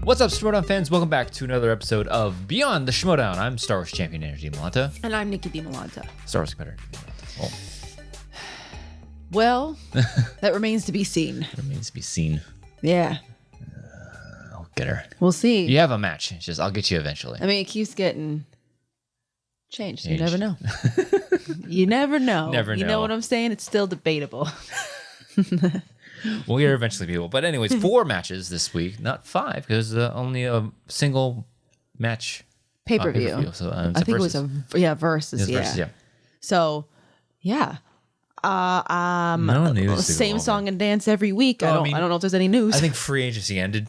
What's up, Schmoedown fans? Welcome back to another episode of Beyond the Schmoedown. I'm Star Wars champion Andrew and Nicki Dimalanta. And I'm Nicki Dimalanta. Star Wars competitor. Well, that remains to be seen. Remains to be seen. Yeah. I'll get her. We'll see. You have a match. It's just I'll get you eventually. I mean, it keeps getting changed. You never know. You never know. Never know. You know what I'm saying? It's still debatable. We'll get her eventually, people. But anyways, 4 matches this week, not 5, because only a single match Pay-per-view. So I think Versus. it was Versus. Versus, yeah. So, yeah. No news. Same song and dance every week. I don't know if there's any news. I think free agency ended.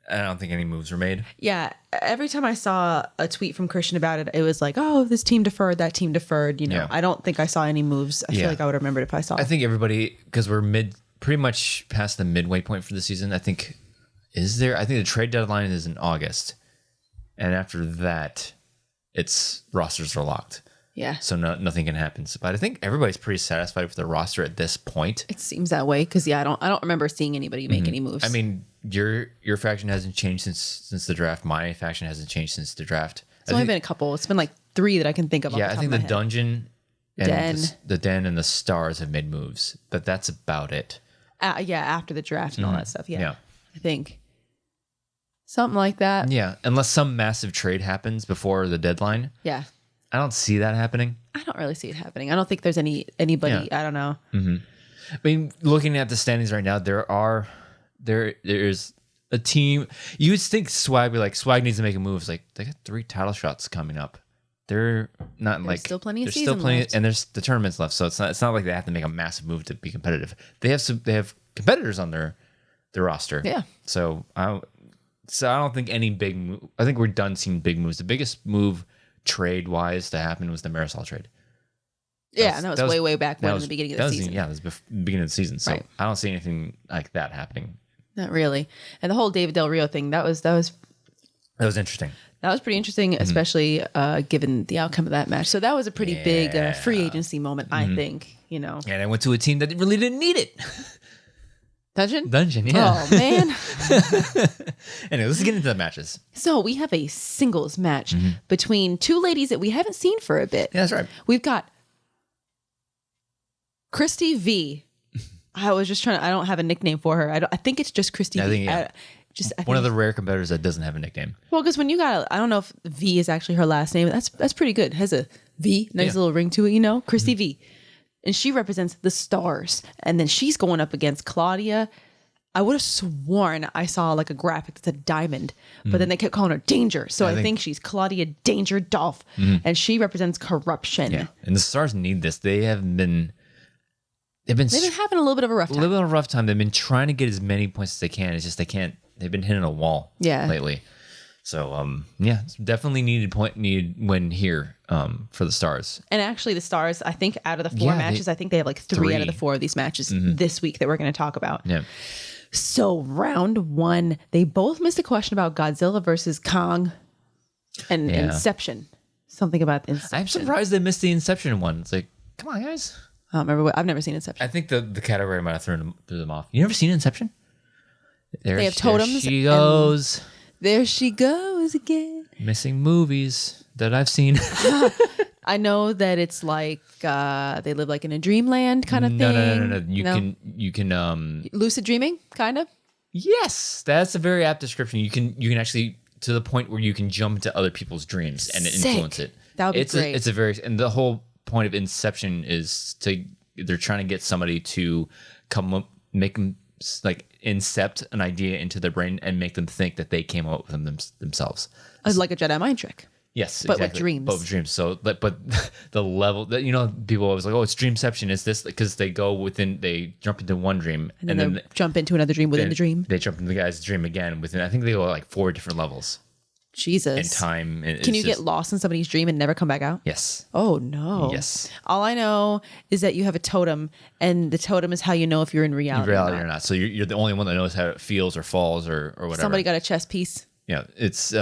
I don't think any moves were made. Yeah. Every time I saw a tweet from Christian about it, it was like, oh, this team deferred, that team deferred. You know, Yeah. I don't think I saw any moves. I feel like I would have remembered if I saw. I think everybody, because we're pretty much past the midway point for the season. I think the trade deadline is in August. And after that, rosters are locked. Yeah. So nothing can happen. But I think everybody's pretty satisfied with their roster at this point. It seems that way because I don't remember seeing anybody make any moves. I mean, your faction hasn't changed since the draft. My faction hasn't changed since the draft. It's only been a couple. It's been like 3 that I can think of. Yeah, I think the dungeon and Den. the den and the stars have made moves, but that's about it. After the draft and all that stuff. Yeah. I think something like that. Yeah, unless some massive trade happens before the deadline. Yeah. I don't see that happening. I don't really see it happening. I don't think there's anybody. Yeah. I don't know. I mean, looking at the standings right now, there's a team. You would think Swag needs to make a move. It's like they got 3 title shots coming up. They're not There's like still plenty of there's season still plenty, left. And there's the tournaments left. So it's not like they have to make a massive move to be competitive. They have competitors on their roster. Yeah. So I don't think any big move. I think we're done seeing big moves. The biggest move trade wise to happen was the Marisol trade. And that was way back when in the beginning of the season. Yeah, it was beginning of the season. So Right. I don't see anything like that happening. Not really. And the whole David Del Rio thing, that was interesting. That was pretty interesting, especially given the outcome of that match. So that was a pretty big free agency moment, I think. You know, And I went to a team that really didn't need it. Dungeon. Yeah. Oh man. Anyway, let's get into the matches. So we have a singles match between 2 ladies that we haven't seen for a bit. Yeah, that's right. We've got Christy V. I was just trying. I don't have a nickname for her. I think it's just Christy V. I think one of the rare competitors that doesn't have a nickname. Well, because when you got, I don't know if V is actually her last name. That's pretty good. Has a V, nice little ring to it, you know? Christy V. And she represents the stars. And then she's going up against Claudia. I would have sworn I saw like a graphic that said diamond, but then they kept calling her Danger. So I think she's Claudia Danger Dolph. And she represents corruption. Yeah. And the stars need this. They've been They've been having a little bit of a rough time. A little bit of a rough time. They've been trying to get as many points as they can. It's just they can't. They've been hitting a wall lately. So, it's definitely needed win here for the Stars. And actually the Stars, I think out of the 4 matches, I think they have like 3 out of the 4 of these matches this week that we're going to talk about. Yeah. So round 1, they both missed a question about Godzilla versus Kong and Inception. Something about Inception. I'm surprised they missed the Inception one. It's like, come on, guys. I don't remember I've never seen Inception. I think the category might have threw them off. You never seen Inception? They have totems. There she goes. There she goes again. Missing movies that I've seen. I know that it's like they live like in a dreamland kind of thing. No. You can lucid dreaming, kind of. Yes, that's a very apt description. You can actually, to the point where you can jump into other people's dreams and influence it. That would be great. And the whole point of Inception is they're trying to get somebody to come up, make them like incept an idea into their brain and make them think that they came up with them themselves. Like a Jedi mind trick. Yes, but exactly. with dreams. But with dreams. So, but the level that people always like, oh, it's dreamception. Is this because they jump into one dream and then they jump into another dream within the dream. They jump into the guy's dream again within. I think they go like 4 different levels. Jesus. In time. Can you get lost in somebody's dream and never come back out? Yes. Oh no. Yes. All I know is that you have a totem, and the totem is how you know if you're in reality. Or not. So you're the only one that knows how it feels or falls or whatever. Somebody got a chess piece. Yeah, it's they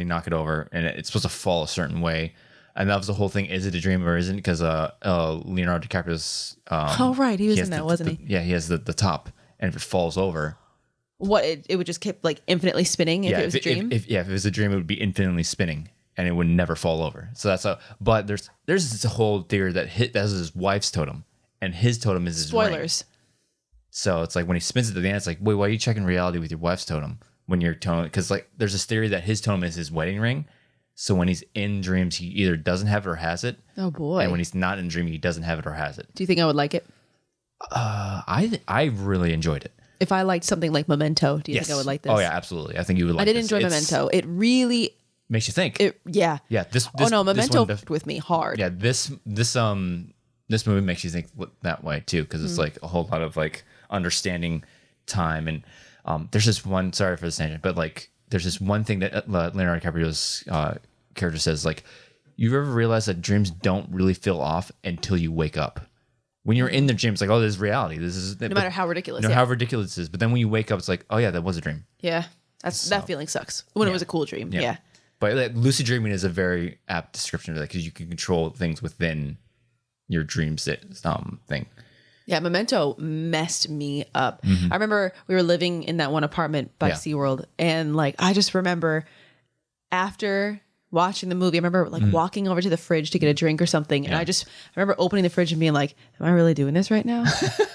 knock it over and it's supposed to fall a certain way. And that was the whole thing. Is it a dream or isn't? Because Leonardo DiCaprio's. Oh, right. He was in that, wasn't he? Yeah, he has the top. And if it falls over. What? It would just keep like infinitely spinning if it was a dream? If it was a dream, it would be infinitely spinning. And it would never fall over. So that's a. But there's this whole theory that that's his wife's totem. And his totem is his ring. Spoilers. So it's like when he spins it to the end, it's like, wait, why are you checking reality with your wife's totem? When you're totem, because like there's this theory that his totem is his wedding ring. So when he's in dreams, he either doesn't have it or has it. Oh boy! And when he's not in dream, he doesn't have it or has it. Do you think I would like it? I really enjoyed it. If I liked something like Memento, do you think I would like this? Oh yeah, absolutely. I think you would like. I did enjoy Memento. It really makes you think. Yeah. This Memento this with me hard. Yeah, this movie makes you think that way too, because it's like a whole lot of like understanding time and there's this one. Sorry for the tangent, but like there's this one thing that Leonardo DiCaprio's character says, like, you ever realize that dreams don't really feel off until you wake up? When you're in the dream, it's like, oh, this is reality. This is no matter how ridiculous. How ridiculous it is. But then when you wake up, it's like, oh yeah, that was a dream. Yeah, that feeling sucks. When it was a cool dream. Yeah. But like, lucid dreaming is a very apt description of that because you can control things within your dreams thing. Yeah, Memento messed me up. I remember we were living in that one apartment by SeaWorld, and like I just remember after watching the movie, I remember like walking over to the fridge to get a drink or something, and I remember opening the fridge and being like, "Am I really doing this right now?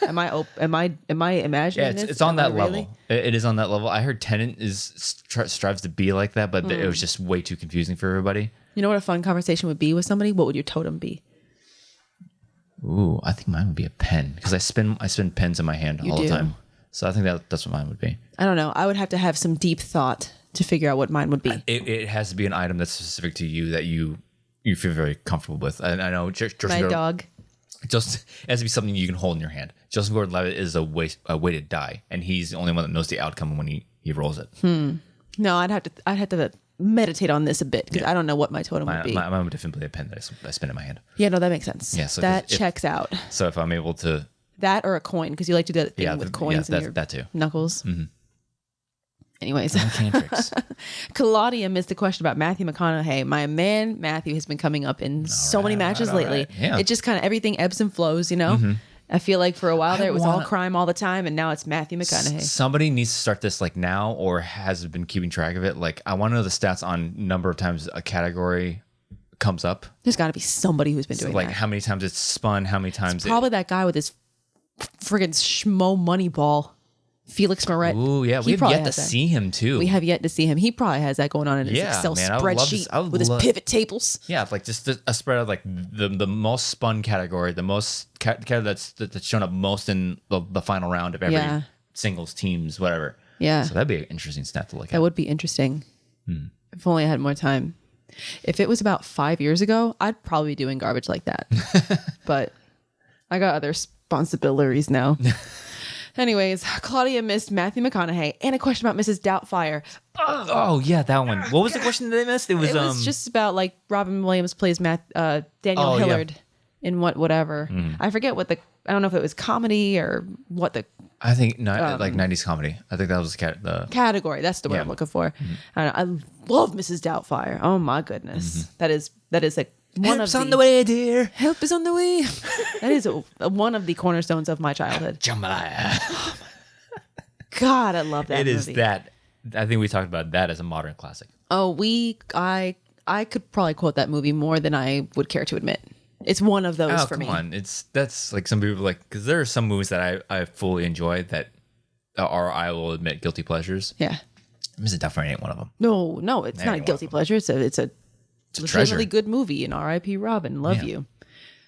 Am I imagining this?" It's on that level. It is on that level. I heard Tenet strives to be like that, but it was just way too confusing for everybody. You know what a fun conversation would be with somebody? What would your totem be? Ooh, I think mine would be a pen because I spin pens in my hand all the time. So I think that's what mine would be. I don't know. I would have to have some deep thought to figure out what mine would be. It has to be an item that's specific to you that you feel very comfortable with. I know. My dog. It has to be something you can hold in your hand. Joseph Gordon-Levitt is a weighted die, and he's the only one that knows the outcome when he rolls it. No, I'd have to meditate on this a bit because I don't know what my totem would be. Mine would definitely be a pen that I spin in my hand. Yeah, no, that makes sense. Yeah, so that checks out. So if I'm able to... That or a coin, because you like to do that thing with coins in your that too. Knuckles. Mm-hmm. Anyways. Cantrics. Claudia missed the question about Matthew McConaughey. My man Matthew has been coming up in so many matches lately. Right. Yeah. It just kind of, everything ebbs and flows, you know? Mm-hmm. I feel like for a while there it was all crime all the time, and now it's Matthew McConaughey. Somebody needs to start this like now, or has been keeping track of it. Like I want to know the stats on number of times a category comes up. There's got to be somebody who's been doing like that. How many times it's spun, how many times it's probably that guy with his friggin' Schmo money ball, Felix Moret. Ooh, yeah, we have yet to see him too. We have yet to see him. He probably has that going on in his Excel spreadsheet with his pivot tables. Yeah, like just a spread of like the most spun category, the most category that's shown up most in the final round of every singles, teams, whatever. Yeah, so that'd be an interesting stat to look at. That would be interesting. If only I had more time. If it was about 5 years ago, I'd probably be doing garbage like that. But I got other responsibilities now. Anyways, Claudia missed Matthew McConaughey and a question about Mrs. Doubtfire. Oh yeah, that one. What was the question that they missed? It was just about like Robin Williams plays Daniel Hillard in whatever. I forget I don't know if it was comedy or what the. I think like 90s comedy. I think that was the category. That's the word I'm looking for. I love Mrs. Doubtfire. Oh my goodness, that is like. Help's on the way, dear. Help is on the way. That is one of the cornerstones of my childhood. Jambalaya. God, I love that movie. It is that. I think we talked about that as a modern classic. Oh, I could probably quote that movie more than I would care to admit. It's one of those for me. Come on. That's like some people like, because there are some movies that I fully enjoy that are, I will admit, guilty pleasures. Yeah. Mrs. Doubtfire ain't one of them. No, it's not a guilty pleasure. It's a legitimately good movie, and R.I.P. Robin. Love you.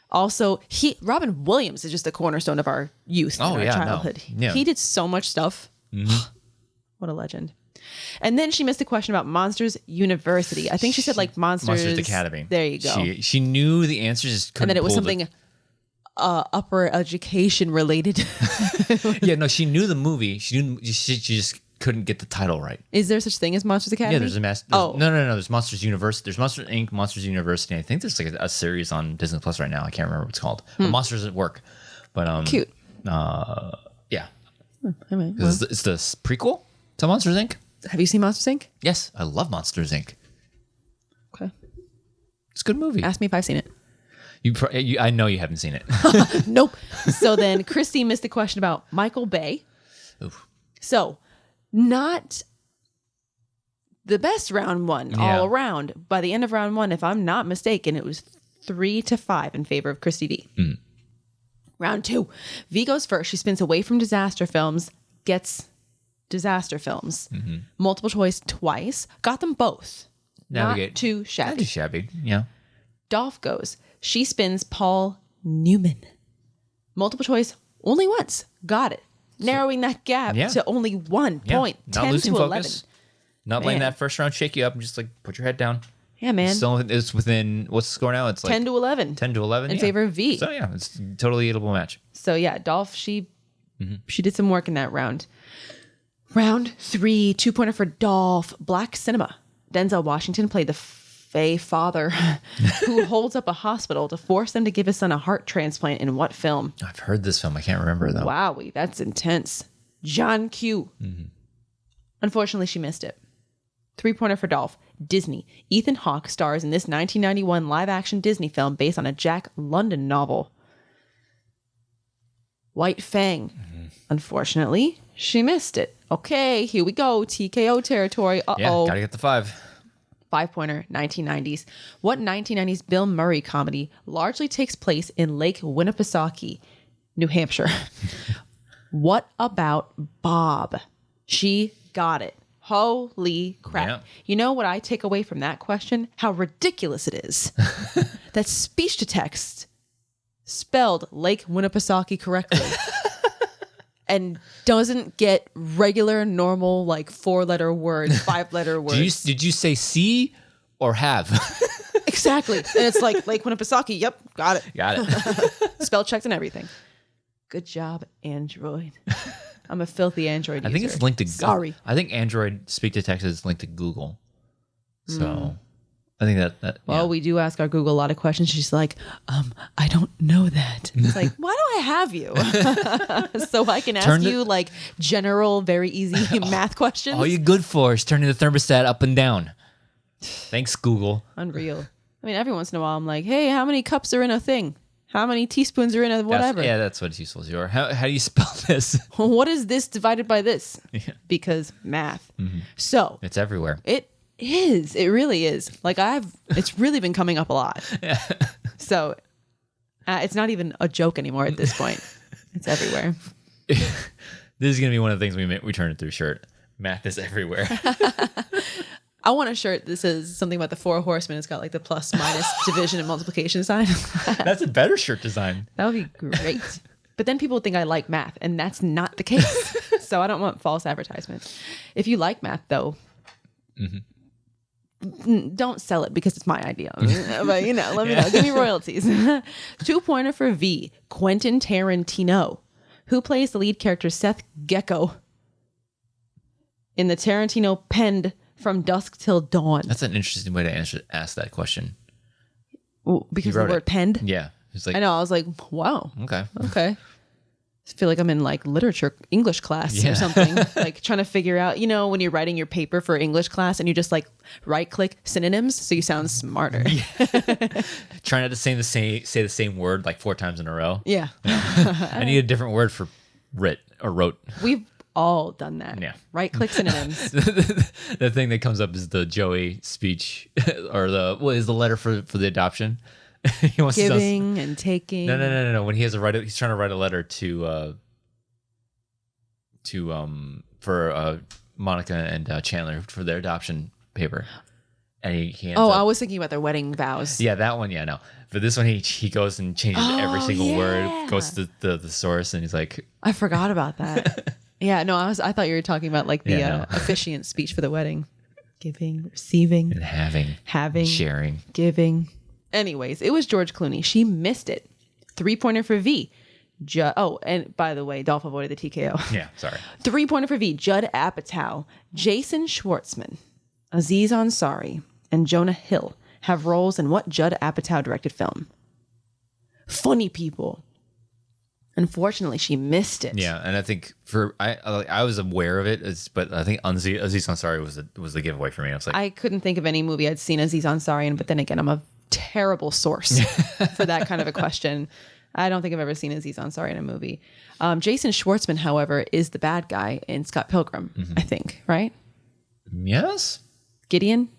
Also, Robin Williams is just a cornerstone of our youth and our childhood. No. Yeah. He did so much stuff. What a legend. And then she missed a question about Monsters University. I think she said like Monsters Academy. There you go. She knew the answers, just couldn't. And then it was something upper education related. Yeah, no, she knew the movie. She just couldn't get the title right. Is there such thing as Monsters Academy? Yeah, there's no. There's Monsters University. There's Monsters Inc., Monsters University. I think there's like a series on Disney Plus right now. I can't remember what it's called. But Monsters at Work. But cute. Yeah. Well. It's the prequel to Monsters Inc. Have you seen Monsters Inc.? Yes, I love Monsters Inc. Okay. It's a good movie. Ask me if I've seen it. I know you haven't seen it. Nope. So then Christy missed the question about Michael Bay. Oof. So not the best round one all around. By the end of round one, if I'm not mistaken, it was 3-5 in favor of Christy V. Mm. Round 2, V goes first. She spins away from disaster films, gets disaster films. Mm-hmm. Multiple choice twice. Got them both. Navigate. Not too shabby. Not too shabby. Yeah. Dolph goes. She spins Paul Newman. Multiple choice only once. Got it. Narrowing that gap to only 1 point. Not 10 losing to focus. 11. Not letting Man. that first round shake you up and just like put your head down. Yeah, man. Still, it's within, what's the score now? It's like 10 to 11. 10 to 11 in favor of V. So yeah, it's a totally eatable match. So yeah, Dolph, she did some work in that round. Round 3, 2-pointer for Dolph. Black cinema. Denzel Washington played the Faye father who holds up a hospital to force them to give his son a heart transplant in what film? I've heard this film. I can't remember though. Wowie, that's intense. John Q. Unfortunately, she missed it. 3-pointer for Dolph. Disney. Ethan Hawke stars in this 1991 live-action Disney film based on a Jack London novel. White Fang. Unfortunately, she missed it. Okay, here we go. TKO territory. Uh-oh. Yeah, gotta get the 5. 5-pointer, 1990s. What 1990s Bill Murray comedy largely takes place in Lake Winnipesaukee, New Hampshire? What about Bob? She got it. Holy crap. Yeah. You know what I take away from that question? How ridiculous it is that speech to text spelled Lake Winnipesaukee correctly and doesn't get regular, normal, like 4-letter words, 5-letter words. Did you say see or have? Exactly. And it's like Lake Winnipesaukee. Yep, got it. Got it. Spell checked and everything. Good job, Android. I'm a filthy Android user. I think it's linked to Sorry. I think Android speak to text is linked to Google. So I think that Well, we do ask our Google a lot of questions. She's like, I don't know that. It's like, why do I have you? So I can ask you like general, very easy math questions. all you're good for is turning the thermostat up and down. Thanks, Google. Unreal. I mean, every once in a while I'm like, hey, how many cups are in a thing? How many teaspoons are in a whatever? That's what it's useful to. Or how do you spell this? What is this divided by this? Yeah. Because math. So It's everywhere. it is. It really is. Like it's really been coming up a lot. So it's not even a joke anymore at this point. It's everywhere. This is going to be one of the things we turn into a shirt. Math is everywhere. I want a shirt that says something about the 4 horsemen. It's got like the plus, minus, division, and multiplication sign. That's a better shirt design. That would be great. But then people think I like math, and that's not the case. So I don't want false advertisement. If you like math, though, don't sell it because it's my idea. But, let me know. Give me royalties. 2-pointer for V. Quentin Tarantino, who plays the lead character Seth Gecko in the Tarantino penned From Dusk Till Dawn. That's an interesting way to ask that question. Well, because of the word penned? Yeah. It's like, I know. I was like, wow. Okay. I feel like I'm in like literature English class or something, like trying to figure out, when you're writing your paper for English class and you just like right click synonyms so you sound smarter. Trying not to say the same word like 4 times in a row. Yeah. I need a different word for writ or wrote. We've all done that. Yeah. Right click synonyms. The thing that comes up is the Joey speech or what is the letter for the adoption? He wants giving and taking. No. When he has he's trying to write a letter for Monica and Chandler for their adoption paper, and he ends up, I was thinking about their wedding vows. Yeah, that one. Yeah, no. But this one, he goes and changes every single word, goes to the source, and he's like, I forgot about that. Yeah, no, I thought you were talking about like the officiant speech for the wedding, giving, receiving, and having, sharing, giving. Anyways, it was George Clooney. She missed it. 3-pointer for V. And by the way, Dolph avoided the TKO. Yeah, sorry. 3-pointer for V. Judd Apatow, Jason Schwartzman, Aziz Ansari, and Jonah Hill have roles in what Judd Apatow directed film? Funny People. Unfortunately, she missed it. Yeah, and I think I was aware of it, but I think Aziz Ansari was the giveaway for me. I was like, I couldn't think of any movie I'd seen Aziz Ansari in, but then again, I'm a terrible source for that kind of a question. I don't think I've ever seen Aziz Ansari in a movie. Jason Schwartzman, however, is the bad guy in Scott Pilgrim, I think, right? Yes. Gideon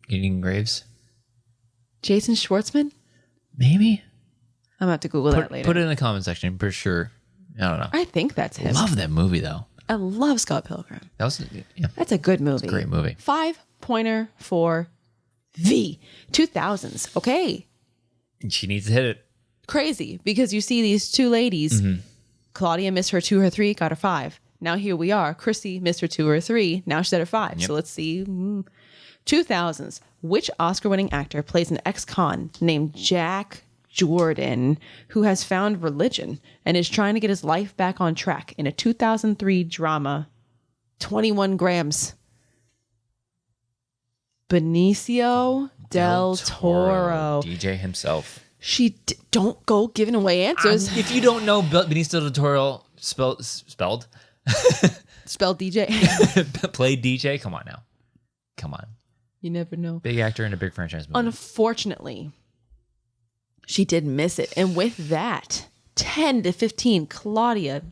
Graves. Jason Schwartzman? Maybe. I'm going to have to Google that later. Put it in the comment section for sure. I don't know. I think that's him. Love that movie, though. I love Scott Pilgrim. That's a good movie. Great movie. 5-pointer for V. 2000s. Okay. She needs to hit it. Crazy, because you see these two ladies. Claudia missed her 2 or 3, got her 5. Now here we are. Christy missed her 2 or 3. Now she's at her 5. Yep. So let's see. 2000s. Which Oscar-winning actor plays an ex-con named Jack Jordan who has found religion and is trying to get his life back on track in a 2003 drama, 21 Grams? Benicio del Toro. DJ himself. Don't go giving away answers. If you don't know Benicio del Toro spelled Spelled DJ. played DJ, come on now. Come on. You never know. Big actor in a big franchise movie. Unfortunately, she did miss it. And with that, 10 to 15, Claudia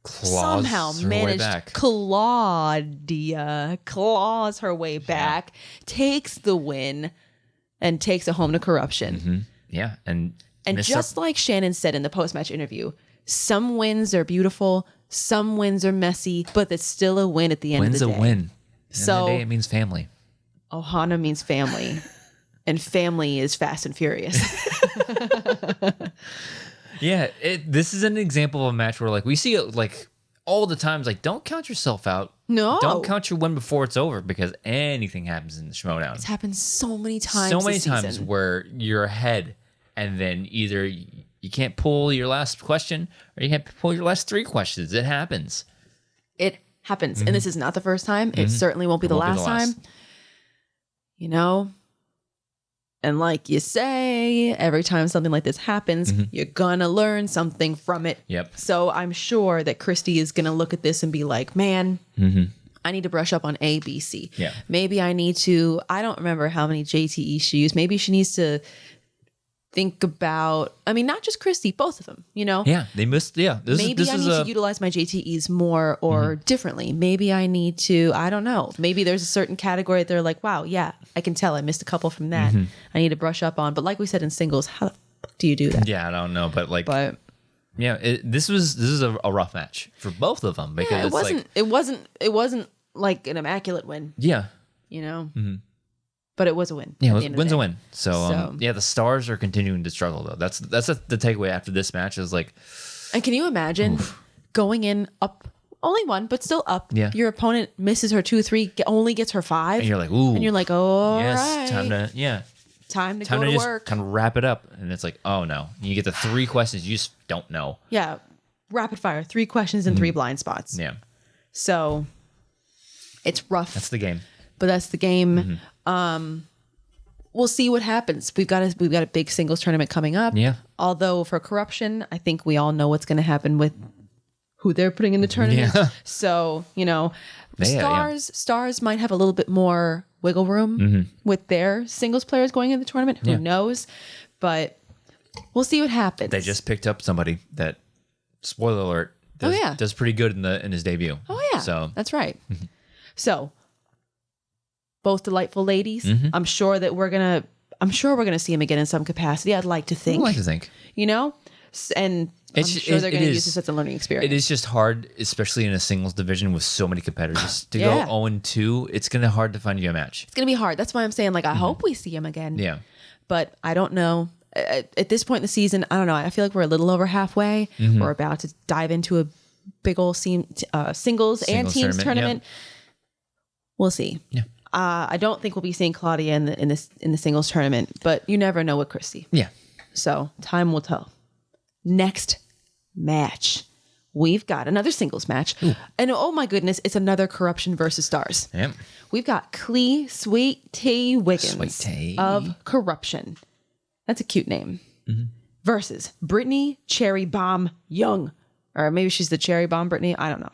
somehow managed. Claudia claws her way back, takes the win, and takes it home to corruption. Yeah. And just like Shannon said in the post-match interview, some wins are beautiful, some wins are messy, but it's still a win at the end of the day. Win's a win. So it means family. Ohana means family, and family is Fast and Furious. Yeah, this is an example of a match where we see it all the times. Don't count yourself out. No. Don't count your win before it's over, because anything happens in the Schmoedown. It's happened so many times. So many times where you're ahead, and then either you can't pull your last question or you can't pull your last 3 questions. It happens. It happens. And this is not the first time. It certainly won't be the last time. You know? And like you say, every time something like this happens, you're going to learn something from it. Yep. So I'm sure that Christy is going to look at this and be like, man, I need to brush up on A, B, C. Yeah. Maybe I need to, I don't remember how many JTE she used. Maybe she needs to think about, not just Christy, both of them, Yeah, they missed. Yeah. Maybe I need to utilize my JTEs more or differently. Maybe I need to, I don't know. Maybe there's a certain category that they're like, wow, yeah, I can tell I missed a couple from that. I need to brush up on. But like we said in singles, how the fuck do you do that? Yeah, I don't know. But yeah, this is a rough match for both of them, because it wasn't like an immaculate win. Yeah. But it was a win. Yeah, win's a win. So the stars are continuing to struggle, though. That's the takeaway after this match is And can you imagine going in up, only 1, but still up? Yeah. Your opponent misses her 2, 3, only gets her 5. And you're like, ooh. And you're like, oh, yes, right. Time to go to just work. kind of wrap it up. And it's like, oh, no. You get the 3 questions you just don't know. Yeah. Rapid fire. 3 questions and 3 blind spots. Yeah. So it's rough. That's the game. But that's the game. We'll see what happens. We've got a big singles tournament coming up. Yeah. Although for corruption, I think we all know what's going to happen with who they're putting in the tournament. Yeah. So, stars might have a little bit more wiggle room with their singles players going in the tournament. Who knows? But we'll see what happens. They just picked up somebody that, spoiler alert, does pretty good in his debut. Oh yeah. So that's right. So both delightful ladies. I'm sure we're gonna see him again in some capacity. I'd like to think. I like to think. And I'm sure they're gonna use this as a learning experience. It is just hard, especially in a singles division with so many competitors. To go 0-2, it's gonna be hard to find you a match. It's gonna be hard. That's why I'm saying, I hope we see him again. Yeah. But I don't know. At this point in the season, I don't know. I feel like we're a little over halfway. We're about to dive into a big old singles and teams tournament. Yeah. We'll see. Yeah. I don't think we'll be seeing Claudia in the singles tournament, but you never know with Christy. Yeah. So time will tell. Next match, we've got another singles match, and oh my goodness, it's another corruption versus stars. Yep. We've got Clee Sweet Tea Wiggins of Corruption. That's a cute name. Versus Britney Cherry Bomb Young, or maybe she's the Cherry Bomb Britney. I don't know.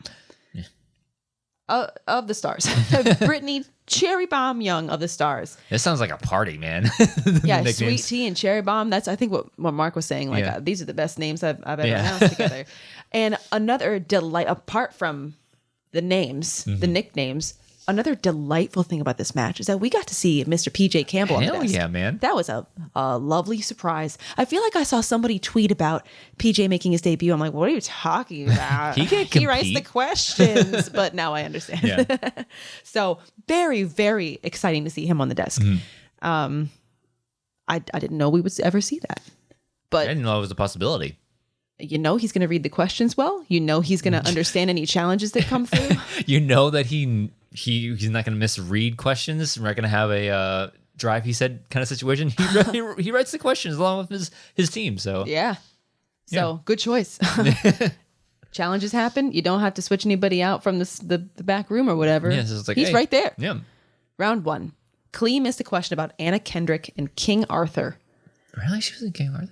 Of the stars, Britney Cherry Bomb Young of the Stars. This sounds like a party, man. Yeah, Nicknames. Sweet Tea and Cherry Bomb. That's, I think, what Mark was saying. Like, Yeah. these are the best names I've ever announced together. And another delight, apart from the names, the nicknames, another delightful thing about this match is that we got to see Mr. PJ Campbell on the Hell desk. yeah, man. That was a lovely surprise. I feel like I saw somebody tweet about PJ making his debut. I'm like, what are you talking about? He can't He writes the compete. questions, but now I understand. Yeah. So very, very exciting to see him on the desk. Mm-hmm. I didn't know we would ever see that. I But didn't know it was a possibility. you know he's going to read the questions well. You know he's going to understand any challenges that come through. You know that he's not going to misread questions. We're not going to have a drive, he said, kind of situation. He writes the questions along with his team. So Yeah. So good choice. Challenges happen. You don't have to switch anybody out from the back room or whatever. Yeah, so it's like, he's hey. right there. Yeah. Round 1. Clee missed a question about Anna Kendrick and King Arthur. Really? She was in King Arthur?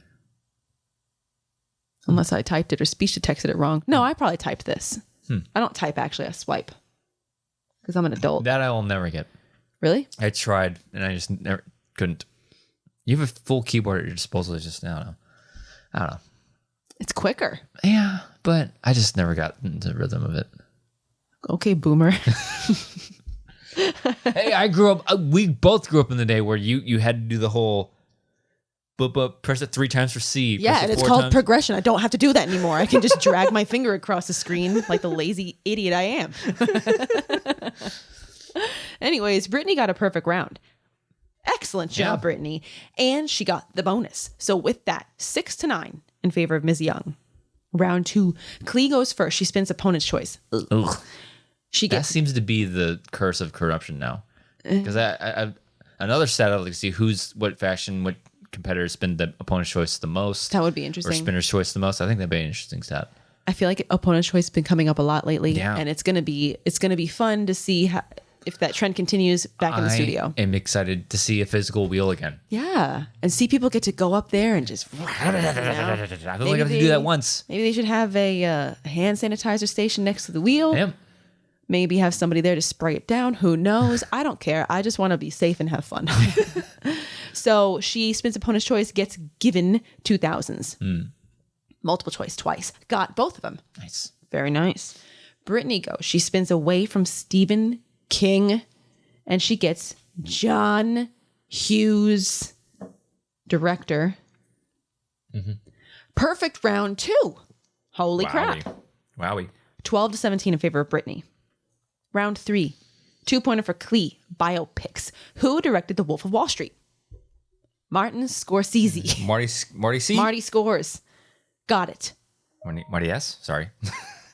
Unless I typed it or speech to texted it wrong. No, I probably typed this. I don't type, actually. I swipe. Because I'm an adult. That I will never get. Really? I tried and I just never couldn't. You have a full keyboard at your disposal. It's just, I don't know. It's quicker. Yeah, but I just never got into the rhythm of it. Okay, boomer. Hey, I grew up. We both grew up in the day where you had to do the whole, but press it 3 times for C. Yeah, press it and it's 4 called times. progression. I don't have to do that anymore. I can just drag my finger across the screen like the lazy idiot I am. Anyways, Britney got a perfect round. Excellent job, Yeah. Britney. And she got the bonus. So with that, 6-9 in favor of Ms. Young. Round 2, Clee goes first. She spins opponent's choice. Ugh. Ugh. She That gets seems to be the curse of corruption now. Because I another stat, I'd like to see what faction, what competitors spin the opponent's choice the most. that would be Or interesting. spinner's choice the most. I think that'd be an interesting stat. I feel like opponent's choice has been coming up a lot lately. Yeah. And it's gonna be fun to see if that trend continues back in the studio. I am excited to see a physical wheel again. Yeah. And see people get to go up there and just I only got to do that once. Maybe they should have a hand sanitizer station next to the wheel. Yep. Maybe have somebody there to spray it down. Who knows? I don't care. I just want to be safe and have fun. So she spins opponent's choice, gets given 2000s. Multiple choice twice. Got both of them. Nice. Very nice. Britney goes. She spins away from Stephen King and she gets John Hughes, director. Perfect round 2. Holy crap. Wowie. 12-17 in favor of Britney. Round 3. 2-pointer for Clee. Biopics. Who directed The Wolf of Wall Street? Martin Scorsese. Marty C? Marty Scores. Got it. Marty S? Sorry.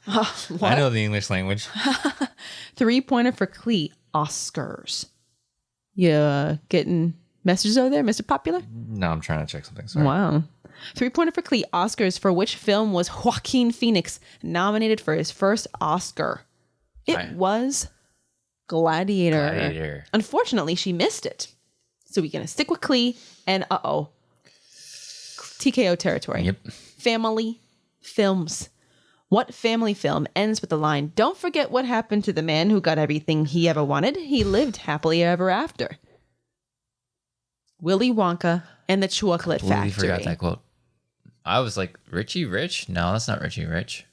What? I know the English language. 3-pointer for Clee. Oscars. You getting messages over there, Mr. Popular? No, I'm trying to check something. Sorry. Wow. 3-pointer for Clee. Oscars. For which film was Joaquin Phoenix nominated for his first Oscar? It was Gladiator. Gladiator. Unfortunately, she missed it. So we're going to stick with Clee and TKO territory. Yep. Family films. What family film ends with the line, "Don't forget what happened to the man who got everything he ever wanted. He lived happily ever after." Willy Wonka and the Chocolate Completely Factory. forgot that quote. I was like, Richie Rich? No, that's not Richie Rich.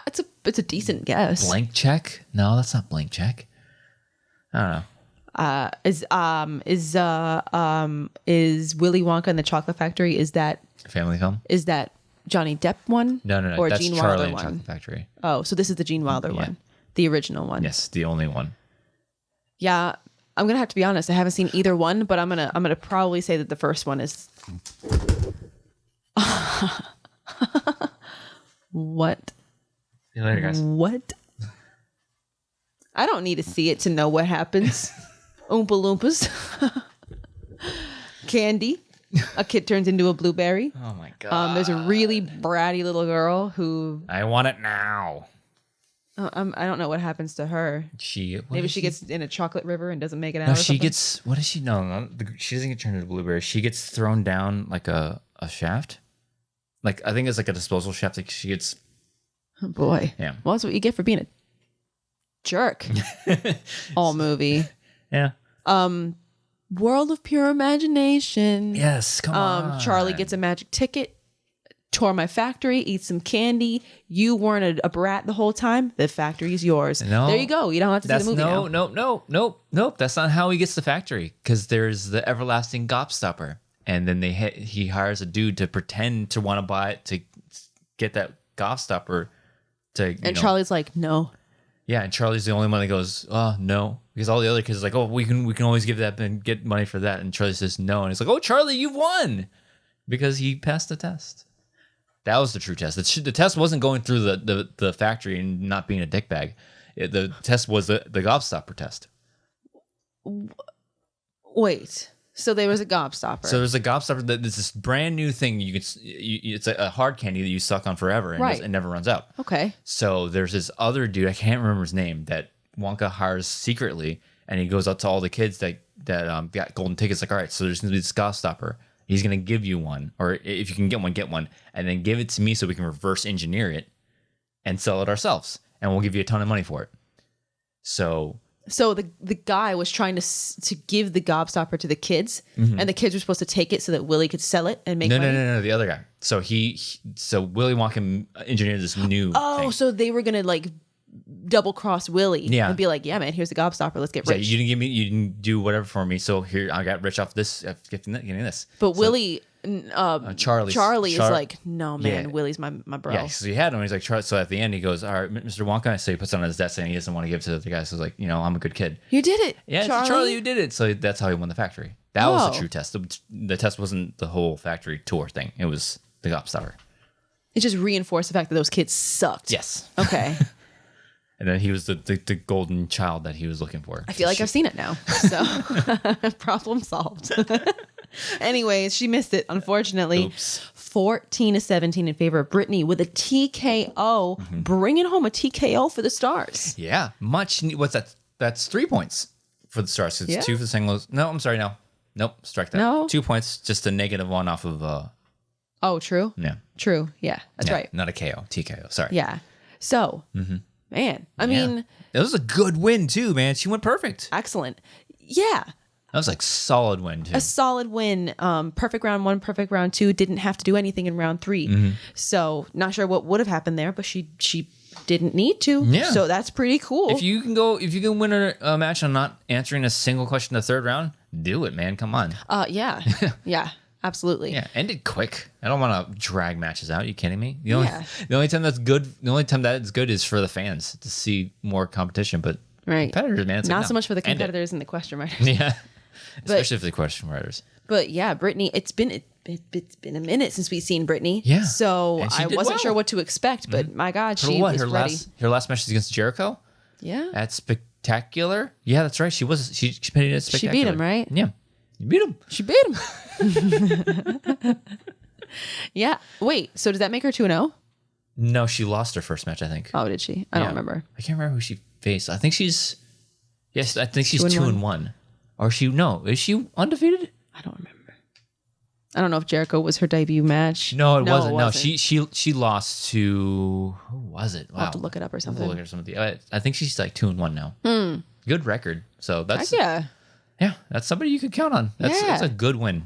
It's a decent guess. Blank Check? No, that's not Blank Check. I don't know. Is Willy Wonka and the Chocolate Factory, is that Family film? Johnny Depp one? No. Or That's Gene Charlie Wilder and one? Chocolate Factory. Oh, so this is the Gene Wilder one. The original one. Yes, the only one. Yeah, I'm gonna have to be honest. I haven't seen either one, but I'm gonna probably say that the first one is. What? See you later, guys. What? I don't need to see it to know what happens. Oompa Loompas. Candy. A kid turns into a blueberry. Oh my god. There's a really bratty little girl who I want it now. I don't know what happens to her. Maybe she gets in a chocolate river and doesn't make it out. No, or she something. gets. What does she? No, she doesn't get turned into a blueberry. She gets thrown down like a shaft. Like I think it's like a disposal shaft. Like she gets. Oh boy. Yeah. Well, that's what you get for being a jerk. All movie. Yeah. World of Pure Imagination. Yes, come on. Charlie gets a magic ticket. Tour my factory, eat some candy. You weren't a brat the whole time. The factory is yours. No, there you go. You don't have to see the movie now. Nope. That's not how he gets the factory, because there's the everlasting gobstopper, and then he hires a dude to pretend to want to buy it to get that gobstopper. Charlie's like, no. Yeah, and Charlie's the only one that goes, oh no, because all the other kids are like, oh, we can always give that and get money for that, and Charlie says no, and he's like, oh, Charlie, you've won, because he passed the test. That was the true test. The test wasn't going through the factory and not being a dickbag. The test was the gobstopper test. Wait, so there was a gobstopper. So there's a gobstopper. There's this brand new thing. It's a hard candy that you suck on forever and it never runs out. Okay. So there's this other dude, I can't remember his name, that Wonka hires secretly, and he goes out to all the kids that got golden tickets. Like, all right, so there's gonna be this gobstopper. He's going to give you one, or if you can get one, and then give it to me so we can reverse engineer it and sell it ourselves, and we'll give you a ton of money for it. So the guy was trying to give the gobstopper to the kids, and the kids were supposed to take it so that Willy could sell it and make money? No, the other guy. So Willy Wonka engineered this new thing. So they were going to double cross Willy and be like, yeah, man, here's the gobstopper, let's get rich. You didn't do whatever for me, so here I got rich off this, getting this. But Willy, Charlie is like, no, man, Willy's my bro. Yeah, so he had him. He's like, so at the end he goes, all right, Mr. Wonka. So he puts it on his desk and he doesn't want to give it to the guy. So he's like, I'm a good kid. You did it. Yeah, Charlie, you did it. So that's how he won the factory. That was the true test. The test wasn't the whole factory tour thing. It was the gobstopper. It just reinforced the fact that those kids sucked. Yes. Okay. And then he was the golden child that he was looking for. I feel like I've seen it now. So problem solved. Anyways, she missed it, unfortunately. Oops. 14-17 in favor of Britney with a TKO, bringing home a TKO for the Stars. Yeah. What's that? That's 3 points for the Stars. It's 2 for the singles. No, I'm sorry. No. Nope. Strike that. No. 2 points, just a -1 off of... Oh, true? Yeah. True. Yeah. That's right. Not a KO. TKO. Sorry. Yeah. So... Man, I mean... It was a good win, too, man. She went perfect. Excellent. Yeah. That was solid win, too. A solid win. Perfect round 1, perfect round 2. Didn't have to do anything in round 3. So, not sure what would have happened there, but she didn't need to. Yeah. So, that's pretty cool. If you can win a match on not answering a single question in the third round, do it, man. Come on. Yeah. Yeah. Absolutely. Yeah, end it quick. I don't want to drag matches out. Are you kidding me? The only time that's good. The only time that is good is for the fans to see more competition. But competitors, man, it's not so much for the competitors and the question writers. Yeah, especially for the question writers. But yeah, Britney, it's been a minute since we've seen Britney. Yeah. So I wasn't sure what to expect, but my God, she was ready. Her last match is against Jericho. Yeah. That's spectacular. Yeah, that's right. She competed at spectacular. She beat him, right? Yeah. You beat him. She beat him. Yeah. Wait, so does that make her 2-0? No, she lost her first match, I think. Oh, did she? I don't remember. I can't remember who she faced. I think she's 2-1. Or is she undefeated? I don't remember. I don't know if Jericho was her debut match. No, it wasn't. No, she lost to, who was it? Wow. I'll have to look it up or something. I think she's 2-1 now. Good record. So that's yeah, that's somebody you could count on. That's a good win.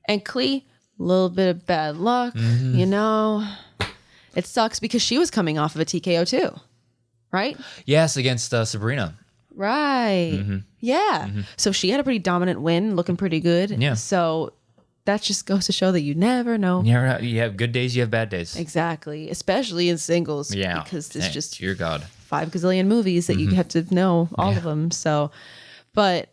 And Clee, a little bit of bad luck, It sucks because she was coming off of a TKO too, right? Yes, against Sabrina. Right. Yeah. So she had a pretty dominant win, looking pretty good. Yeah. So that just goes to show that you never know. You have good days, you have bad days. Exactly. Especially in singles. Yeah. Because it's just dear God. 5 gazillion movies that you have to know all of them. So, but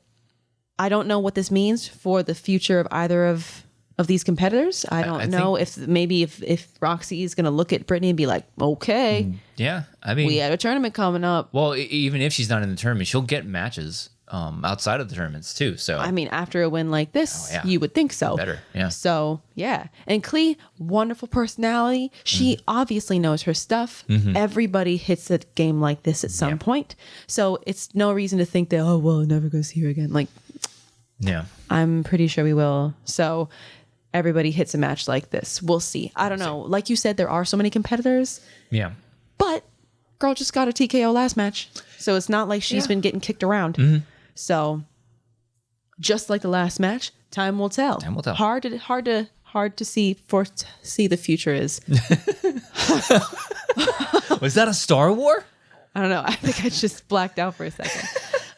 I don't know what this means for the future of either of these competitors. I don't know if Roxy is going to look at Britney and be like, okay. Yeah. I mean, we had a tournament coming up. Well, even if she's not in the tournament, she'll get matches outside of the tournaments too. So, I mean, after a win like this, you would think so. Better. Yeah. So, yeah. And Clee, wonderful personality. She obviously knows her stuff. Everybody hits a game like this at some point. So it's no reason to think that, oh, well, I'm never going to see her again. Yeah. I'm pretty sure we will. So everybody hits a match like this. We'll see. I don't know. Like you said, there are so many competitors. Yeah. But girl just got a TKO last match. So it's not like she's been getting kicked around. So Just like the last match, time will tell. Time will tell. Hard to foresee the future is. Was that a Star War? I don't know. I think I just blacked out for a second.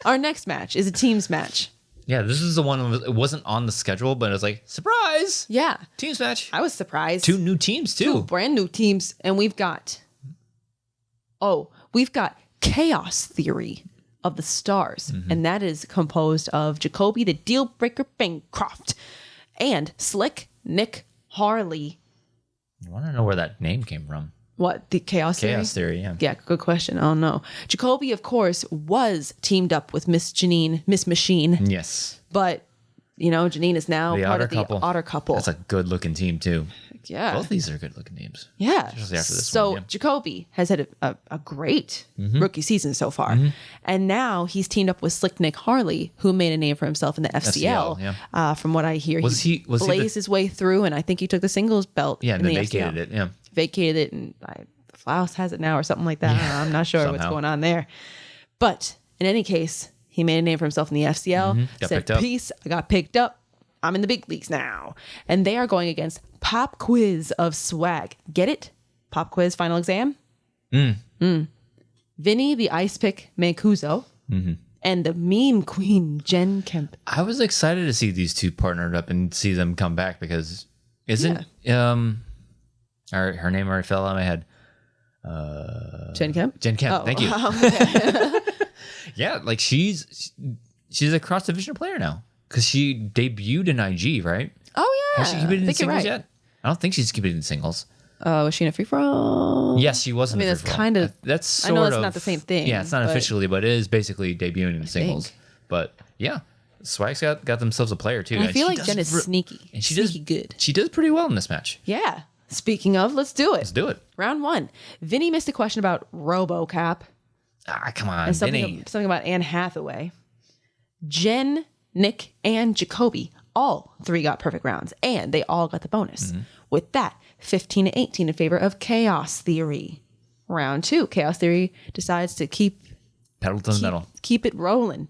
Our next match is a teams match. Yeah, this is the one. It wasn't on the schedule, but it was like surprise. Yeah, Teams match. I was surprised. 2 new teams too. 2 brand new teams, and we've got Chaos Theory of the Stars, and that is composed of Jacoby the Deal Breaker Bancroft and Slick Nick Harley. I want to know where that name came from. What, the Chaos Theory? Chaos Theory, yeah. Yeah, good question. I don't know. Jacoby, of course, was teamed up with Miss Machine, Yes. but Janine is now The part Otter of the Couple. Otter Couple. That's a good looking team too. Yeah. Both these are good looking teams. Yeah. Especially after this so one, yeah. Jacoby has had a great rookie season so far. And now he's teamed up with Slick Nick Harley, who made a name for himself in the FCL. yeah. From what I hear, Was he blazed his way through, and I think he took the singles belt. Yeah, and in then the vacated FCL. it. Yeah. Vacated it, and Flouse has it now or something like that. I don't know. I'm not sure what's Somehow. going on there. But in any case, he made a name for himself in the FCL. Got Said, picked up. peace, I got picked up. I'm in the big leagues now. And they are going against Pop Quiz of Swag. Get it? Pop Quiz Final Exam? Vinny, the Ice Pick Mancuso, and the Meme Queen, Jen Kemp. I was excited to see these two partnered up and see them come back because her name already fell out of my head. Jen Kemp? Jen Kemp, Oh, thank you. okay. Yeah, like she's a cross division player now because she debuted in IG, right? Oh, yeah. Has she competed in think you're singles right. yet? I don't think she's competed in singles. Was she in a free for all? Yes, she was in I mean, the that's free-for-all. kind of. That's sort I know it's of not the same thing. Yeah, it's not but officially, but it is basically debuting in singles. think. But yeah, Swag's got themselves a player too. I and feel she like Jen does is sneaky. and she sneaky does good. She does pretty well in this match. Yeah. Speaking of, let's do it. Let's do it. Round 1. Vinny missed a question about RoboCop Ah, come on, and Vinny. something about Anne Hathaway. Jen, Nick, and Jacoby, all 3 got perfect rounds, and they all got the bonus. With that, 15-18 in favor of Chaos Theory. Round 2, Chaos Theory decides to keep Pedal to the metal. it rolling.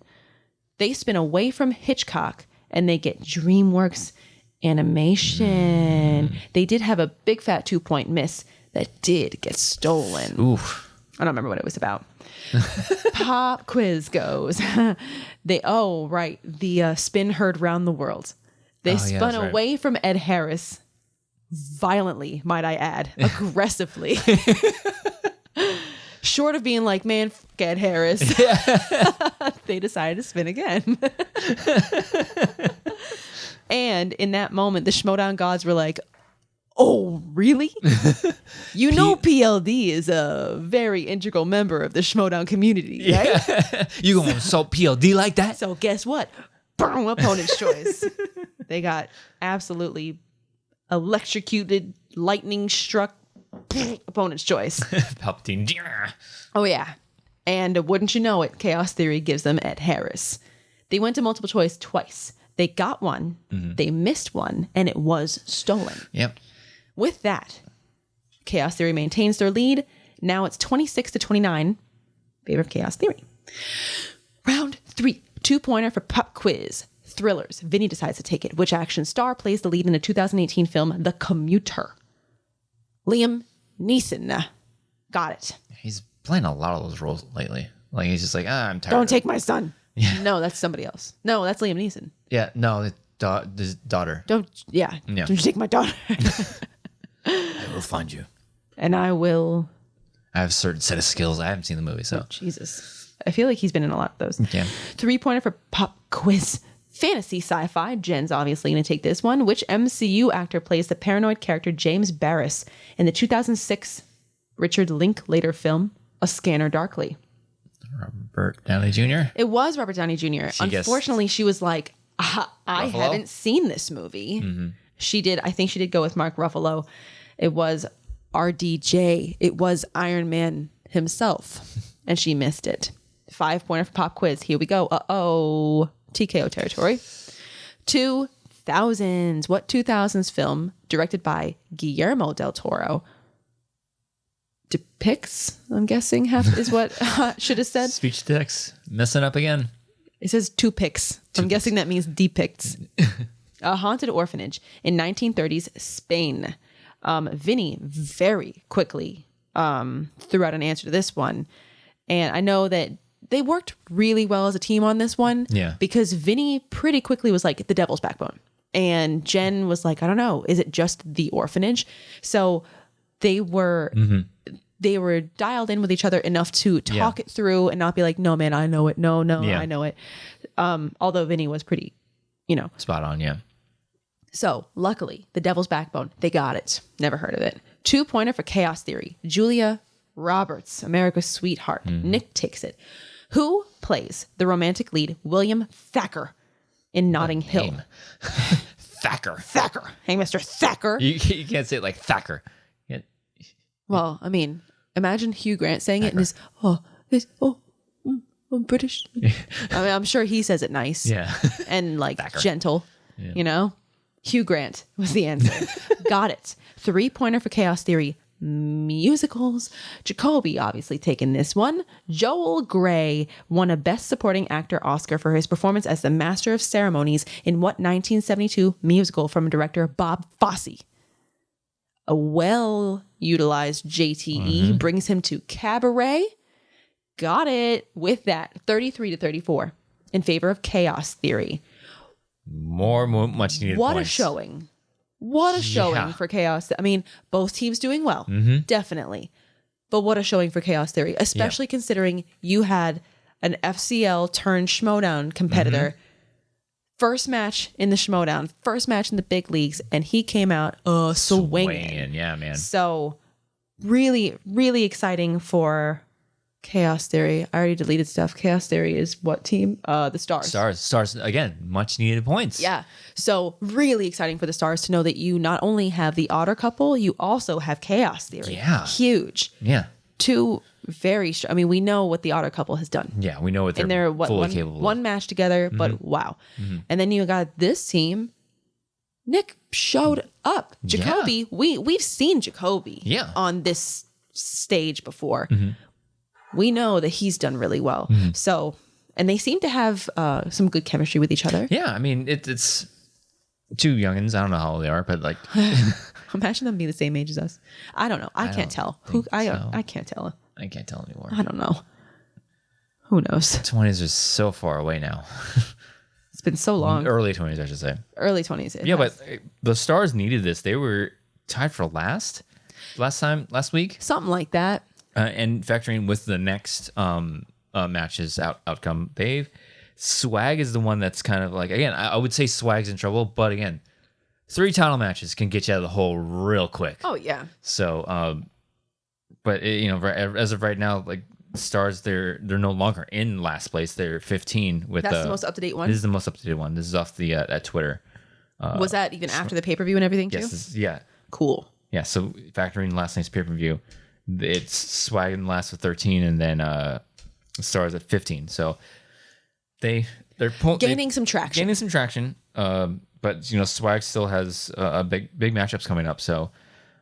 They spin away from Hitchcock, and they get DreamWorks Animation. They did have a big fat 2-point miss that did get stolen. Oof. I don't remember what it was about. Pop Quiz goes. The spin heard round the world. They spun that's right. away from Ed Harris violently, might I add, aggressively. Short of being like, man, f- Ed Harris. They decided to spin again. And in that moment, the Schmoedown gods were like, oh, really? You know PLD is a very integral member of the Schmoedown community, right? You gonna insult PLD like that? So guess what? Boom, opponent's choice. They got absolutely electrocuted, lightning struck, opponent's choice. Palpatine. Oh, yeah. And wouldn't you know it, Chaos Theory gives them Ed Harris. They went to multiple choice twice. They got one, they missed one, and it was stolen. Yep. With that, Chaos Theory maintains their lead. Now it's 26-29 in favor of Chaos Theory. Round 3, 2-pointer for Pop Quiz. Thrillers. Vinny decides to take it. Which action star plays the lead in the 2018 film The Commuter? Liam Neeson. Got it. He's playing a lot of those roles lately. Like he's just like, I'm tired. Don't take my son. No, that's somebody else. No, that's Liam Neeson. Yeah, no, his daughter. Don't you take my daughter. I will find you. And I will. I have a certain set of skills. I haven't seen the movie, so. Jesus. I feel like he's been in a lot of those. Yeah. 3-pointer for Pop Quiz. Fantasy sci-fi. Jen's obviously going to take this one. Which MCU actor plays the paranoid character James Barris in the 2006 Richard Linklater film, A Scanner Darkly? Robert Downey Jr.? It was Robert Downey Jr. Unfortunately, she was like, I Ruffalo? haven't seen this movie. She did. I think she did go with Mark Ruffalo. It was RDJ. It was Iron Man himself. And she missed it. 5-pointer for Pop Quiz. Here we go. Uh-oh. TKO territory. 2000s. What 2000s film directed by Guillermo del Toro depicts, I'm guessing, is what should have said. Speech text. Messing up again. It says 2 pics. I'm guessing that means depicts. A haunted orphanage in 1930s Spain. Vinny very quickly threw out an answer to this one. And I know that they worked really well as a team on this one. Yeah. Because Vinny pretty quickly was like the devil's backbone. And Jen was like, I don't know, is it just the orphanage? So they were dialed in with each other enough to talk it through and not be like, no, man, I know it. No, I know it. Although Vinny was pretty, spot on. Yeah. So luckily, the devil's backbone, they got it. Never heard of it. 2-pointer for Chaos Theory. Julia Roberts, America's sweetheart. Nick takes it. Who plays the romantic lead, William Thacker, in Notting Hill? Thacker. Hey, Mr. Thacker. You can't say it like Thacker. Well, I mean, imagine Hugh Grant saying it and I'm British. I mean, I'm sure he says it nice. Yeah. And like Thacker. gentle, Hugh Grant was the answer. Got it. 3-pointer for Chaos Theory. Musicals. Jacoby obviously taking this one. Joel Grey won a Best Supporting Actor Oscar for his performance as the Master of Ceremonies in what 1972 musical from director Bob Fosse? A well-utilized JTE brings him to Cabaret. Got it with that 33-34 in favor of Chaos Theory. Much needed What points. a showing. What a showing for Chaos. I mean, both teams doing well, definitely. But what a showing for Chaos Theory, especially considering you had an FCL turned Schmoedown competitor. First match in the Schmoedown, first match in the big leagues, and he came out swinging. Yeah, man. So really, really exciting for Chaos Theory. I already deleted stuff. Chaos Theory is what team? The Stars. Stars again, much needed points. Yeah. So really exciting for the Stars to know that you not only have the Otter couple, you also have Chaos Theory. Yeah. Huge. Yeah. Two very I mean, we know what the Otter couple has done. Yeah, we know what And they're they're fully capable of. one match together, but wow. And then you got this team. Nick showed up. Jacoby, we've seen Jacoby on this stage before. We know that he's done really well. So, and they seem to have some good chemistry with each other. Yeah, I mean, it's two youngins. I don't know how old they are, but like, imagine them being the same age as us. I don't know. I can't tell. I can't tell. I can't tell anymore. I don't know. Who knows? 20s are so far away now. It's been so long. Early 20s, I should say. Early 20s. Yeah, but the Stars needed this. They were tied for last week. Something like that. And factoring with the next match's outcome, Swag is the one that's kind of like, again, I would say Swag's in trouble, but again, 3 title matches can get you out of the hole real quick. Oh, yeah. So, but as of right now, like Stars, they're no longer in last place. They're 15 with that's the most up to date one. This is the most up to date one. This is off the at Twitter. Was that even after the pay-per-view and everything too? Yes. Yeah. Cool. Yeah. So factoring last night's pay-per-view, it's Swag in last with 13, and then Stars at 15. So they're gaining some traction. Gaining some traction. But Swag still has a big matchups coming up. So.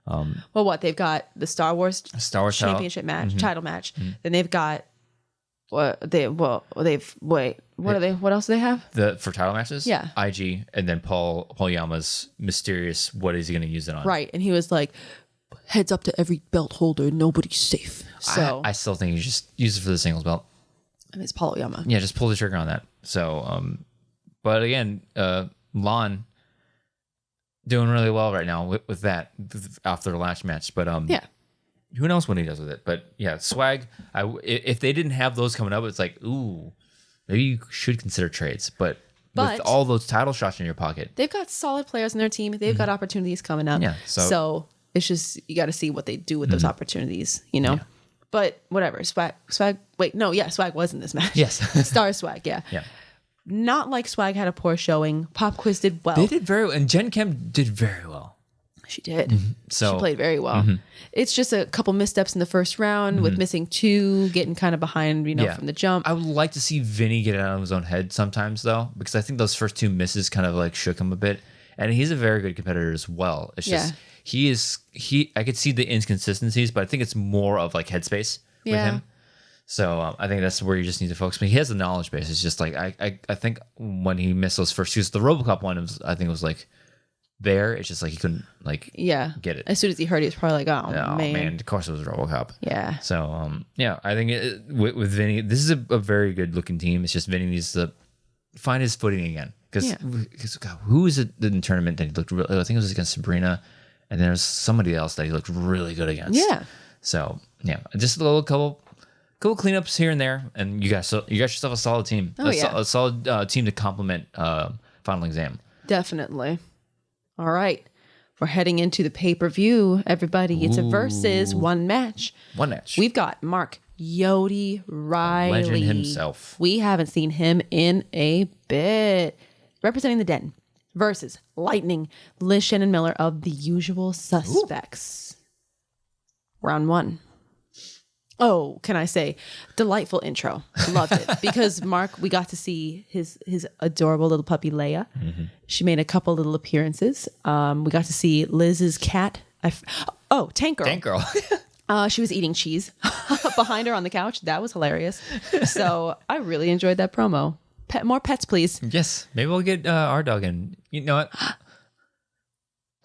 Well, what they've got the Star Wars championship title match. Then they've got what else do they have? For title matches? Yeah. IG and then Paul Yama's mysterious, what is he going to use it on? Right. And he was like, heads up to every belt holder, nobody's safe. So I still think you just use it for the singles belt. I mean, it's Paul Yama. Yeah, just pull the trigger on that. So but again, Lon doing really well right now with that after the last match. But who knows what he does with it? But yeah, Swag. If they didn't have those coming up, it's like, ooh, maybe you should consider trades. But with all those title shots in your pocket, they've got solid players in their team. They've got opportunities coming up. Yeah. So it's just you got to see what they do with those opportunities. Yeah. But whatever. Swag. Wait, no, yeah, Swag was in this match. Yes. Star Swag. Yeah. Yeah. Not like Swag had a poor showing. Pop Quiz did well. They did very well. And Jen Kim did very well. She did. So she played very well. It's just a couple missteps in the first round with missing 2, getting kind of behind, from the jump. I would like to see Vinny get out of his own head sometimes, though, because I think those first 2 misses kind of like shook him a bit. And he's a very good competitor as well. It's just I could see the inconsistencies, but I think it's more of like headspace with him. So I think that's where you just need to focus. But he has a knowledge base. It's just like I think when he missed those first 2, the RoboCop one, I think it was like there. It's just like he couldn't like get it. As soon as he heard it, he was probably like, oh man. Of course it was RoboCop. Yeah. So I think with Vinny, this is a very good looking team. It's just Vinny needs to find his footing again. Because who was it in the tournament that he looked really? I think it was against Sabrina, and there's somebody else that he looked really good against. Yeah. So just a couple cleanups here and there, and you got yourself a solid team. A solid team to complement final exam. Definitely. All right. We're heading into the pay-per-view, everybody. It's a versus one match. We've got Mark Yodi Reilly. Legend himself. We haven't seen him in a bit. Representing the Den versus Lightning, Liz Shannon Miller of The Usual Suspects. Round 1. Oh, can I say, delightful intro. Loved it. Because Mark, we got to see his adorable little puppy, Leia. Mm-hmm. She made a couple little appearances. We got to see Liz's cat. Tank Girl. Tank Girl. She was eating cheese behind her on the couch. That was hilarious. So I really enjoyed that promo. More pets, please. Yes. Maybe we'll get our dog in. You know what?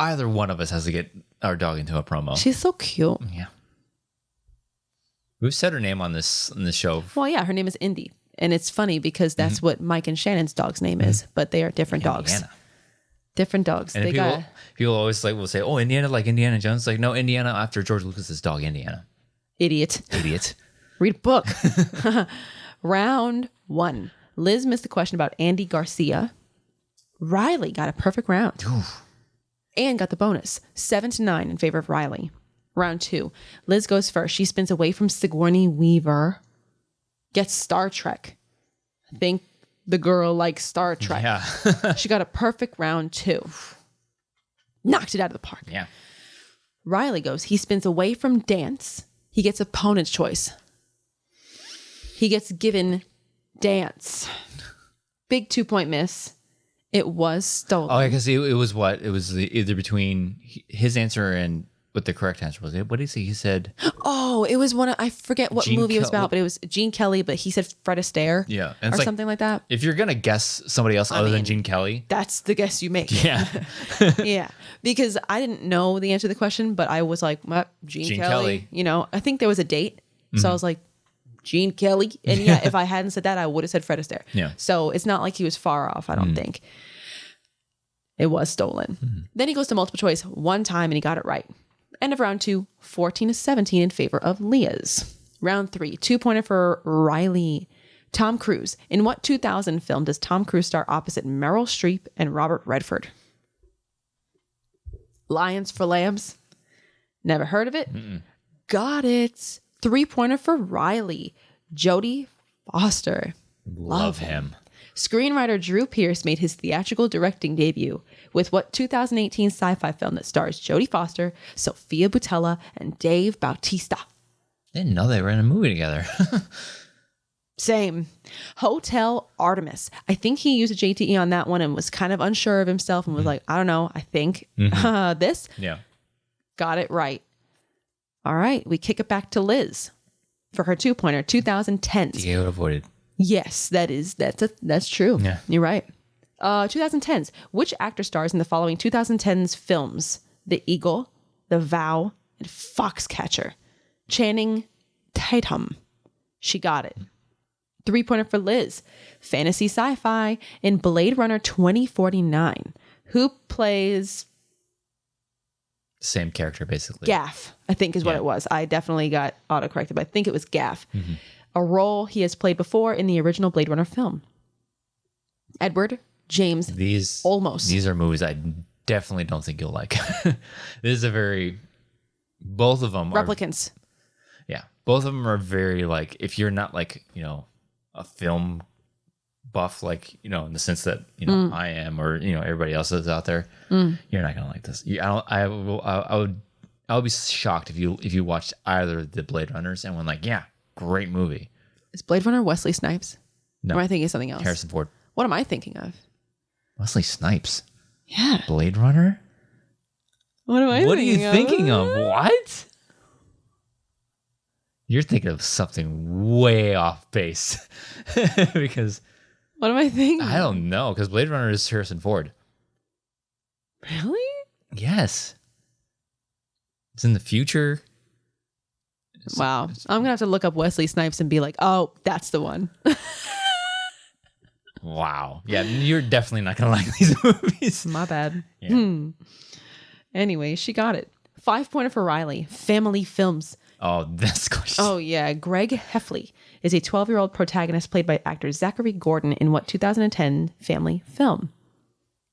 Either one of us has to get our dog into a promo. She's so cute. Yeah. We've said her name on this show. Well, yeah, her name is Indy. And it's funny because that's what Mike and Shannon's dog's name is, but they are different dogs. Different dogs. And people always will say, oh, Indiana, like Indiana Jones. Like, no, Indiana after George Lucas's dog, Indiana. Idiot. Read a book. Round 1. Liz missed the question about Andy Garcia. Reilly got a perfect round. Oof. And got the bonus. 7-9 in favor of Reilly. Round 2. Liz goes first. She spins away from Sigourney Weaver. Gets Star Trek. I think the girl likes Star Trek. Yeah. She got a perfect round 2. Knocked it out of the park. Yeah. Reilly goes. He spins away from dance. He gets opponent's choice. He gets given dance. Big 2-point miss. It was stolen. Oh, because it was what? It was either between his answer and what the correct answer was. What did he say? He said... Oh, it was I forget what movie it was about, but it was Gene Kelly, but he said Fred Astaire. Yeah. Or something like that. If you're going to guess somebody else other than Gene Kelly... That's the guess you make. Yeah. Yeah. Because I didn't know the answer to the question, but I was like, Gene Kelly. You know, I think there was a date. So I was like, Gene Kelly. And yeah, if I hadn't said that, I would have said Fred Astaire. Yeah. So it's not like he was far off, I don't think. It was stolen. Then he goes to multiple choice one time and he got it right. End of round 2, 14-17 in favor of Liz. Round 3, 2-pointer for Reilly. Tom Cruise. In what 2000 film does Tom Cruise star opposite Meryl Streep and Robert Redford? Lions for Lambs. Never heard of it? Mm-mm. Got it. 3-pointer for Reilly. Jodie Foster. Love him. Screenwriter Drew Pearce made his theatrical directing debut with what 2018 sci-fi film that stars Jodie Foster, Sophia Boutella, and Dave Bautista? Didn't know they were in a movie together. Same. Hotel Artemis. I think he used a JTE on that one and was kind of unsure of himself and was like, I don't know, I think this. Yeah. Got it right. All right, we kick it back to Liz for her 2-pointer, 2010s. Diego avoided. Yes, that's true. Yeah. You're right. 2010s. Which actor stars in the following 2010s films? The Eagle, The Vow, and Foxcatcher. Channing Tatum. She got it. 3-pointer for Liz. Fantasy sci-fi in Blade Runner 2049. Who plays... Same character, basically. Gaff, I think is what it was. I definitely got autocorrected, but I think it was Gaff. Mm-hmm. A role he has played before in the original Blade Runner film. Edward James Olmos. These are movies I definitely don't think you'll like. This is both of them Replicants. Both of them are very if you're not a film buff, in the sense that, I am, or, everybody else is out there, you're not going to like this. I would be shocked if you watched either of the Blade Runners and went great movie. Is Blade Runner Wesley Snipes? No. Or am I thinking of something else? Harrison Ford. What am I thinking of? Wesley Snipes. Yeah. Blade Runner? What am I thinking of? What are you thinking of? What? You're thinking of something way off base because What am I thinking? I don't know because Blade Runner is Harrison Ford. Really? Yes. It's in the future. Wow. I'm going to have to look up Wesley Snipes and be like, oh, that's the one. Wow. Yeah, you're definitely not going to like these movies. My bad. Yeah. Anyway, she got it. 5-pointer for Reilly. Family films. Oh, that's gorgeous. Oh, yeah. Greg Heffley is a 12-year-old protagonist played by actor Zachary Gordon in what 2010 family film?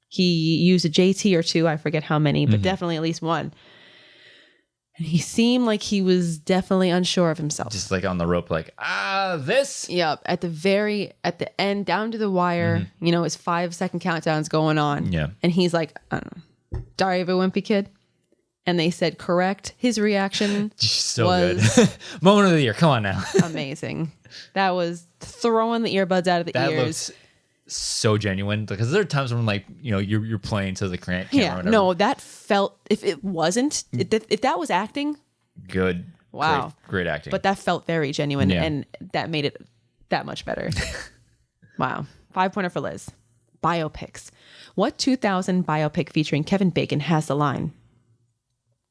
He used a JT or two. I forget how many, but definitely at least one. And he seemed like he was definitely unsure of himself. Just like on the rope, like, this. Yep. At the end, down to the wire, his 5-second countdown's going on. Yeah. And he's like, I don't know, Diary of a Wimpy Kid. And they said correct. His reaction So was good. Moment of the year. Come on now. amazing. That was throwing the earbuds out of the That ears. looks so genuine because there are times when like you're playing to the camera. Yeah, or whatever. no, that felt, if it wasn't, if that was acting, Good. Wow. Great acting. but that felt very genuine, Yeah. and that made it that much better. Wow. 5-pointer for Liz. Biopics. What 2000 biopic featuring Kevin Bacon has the line,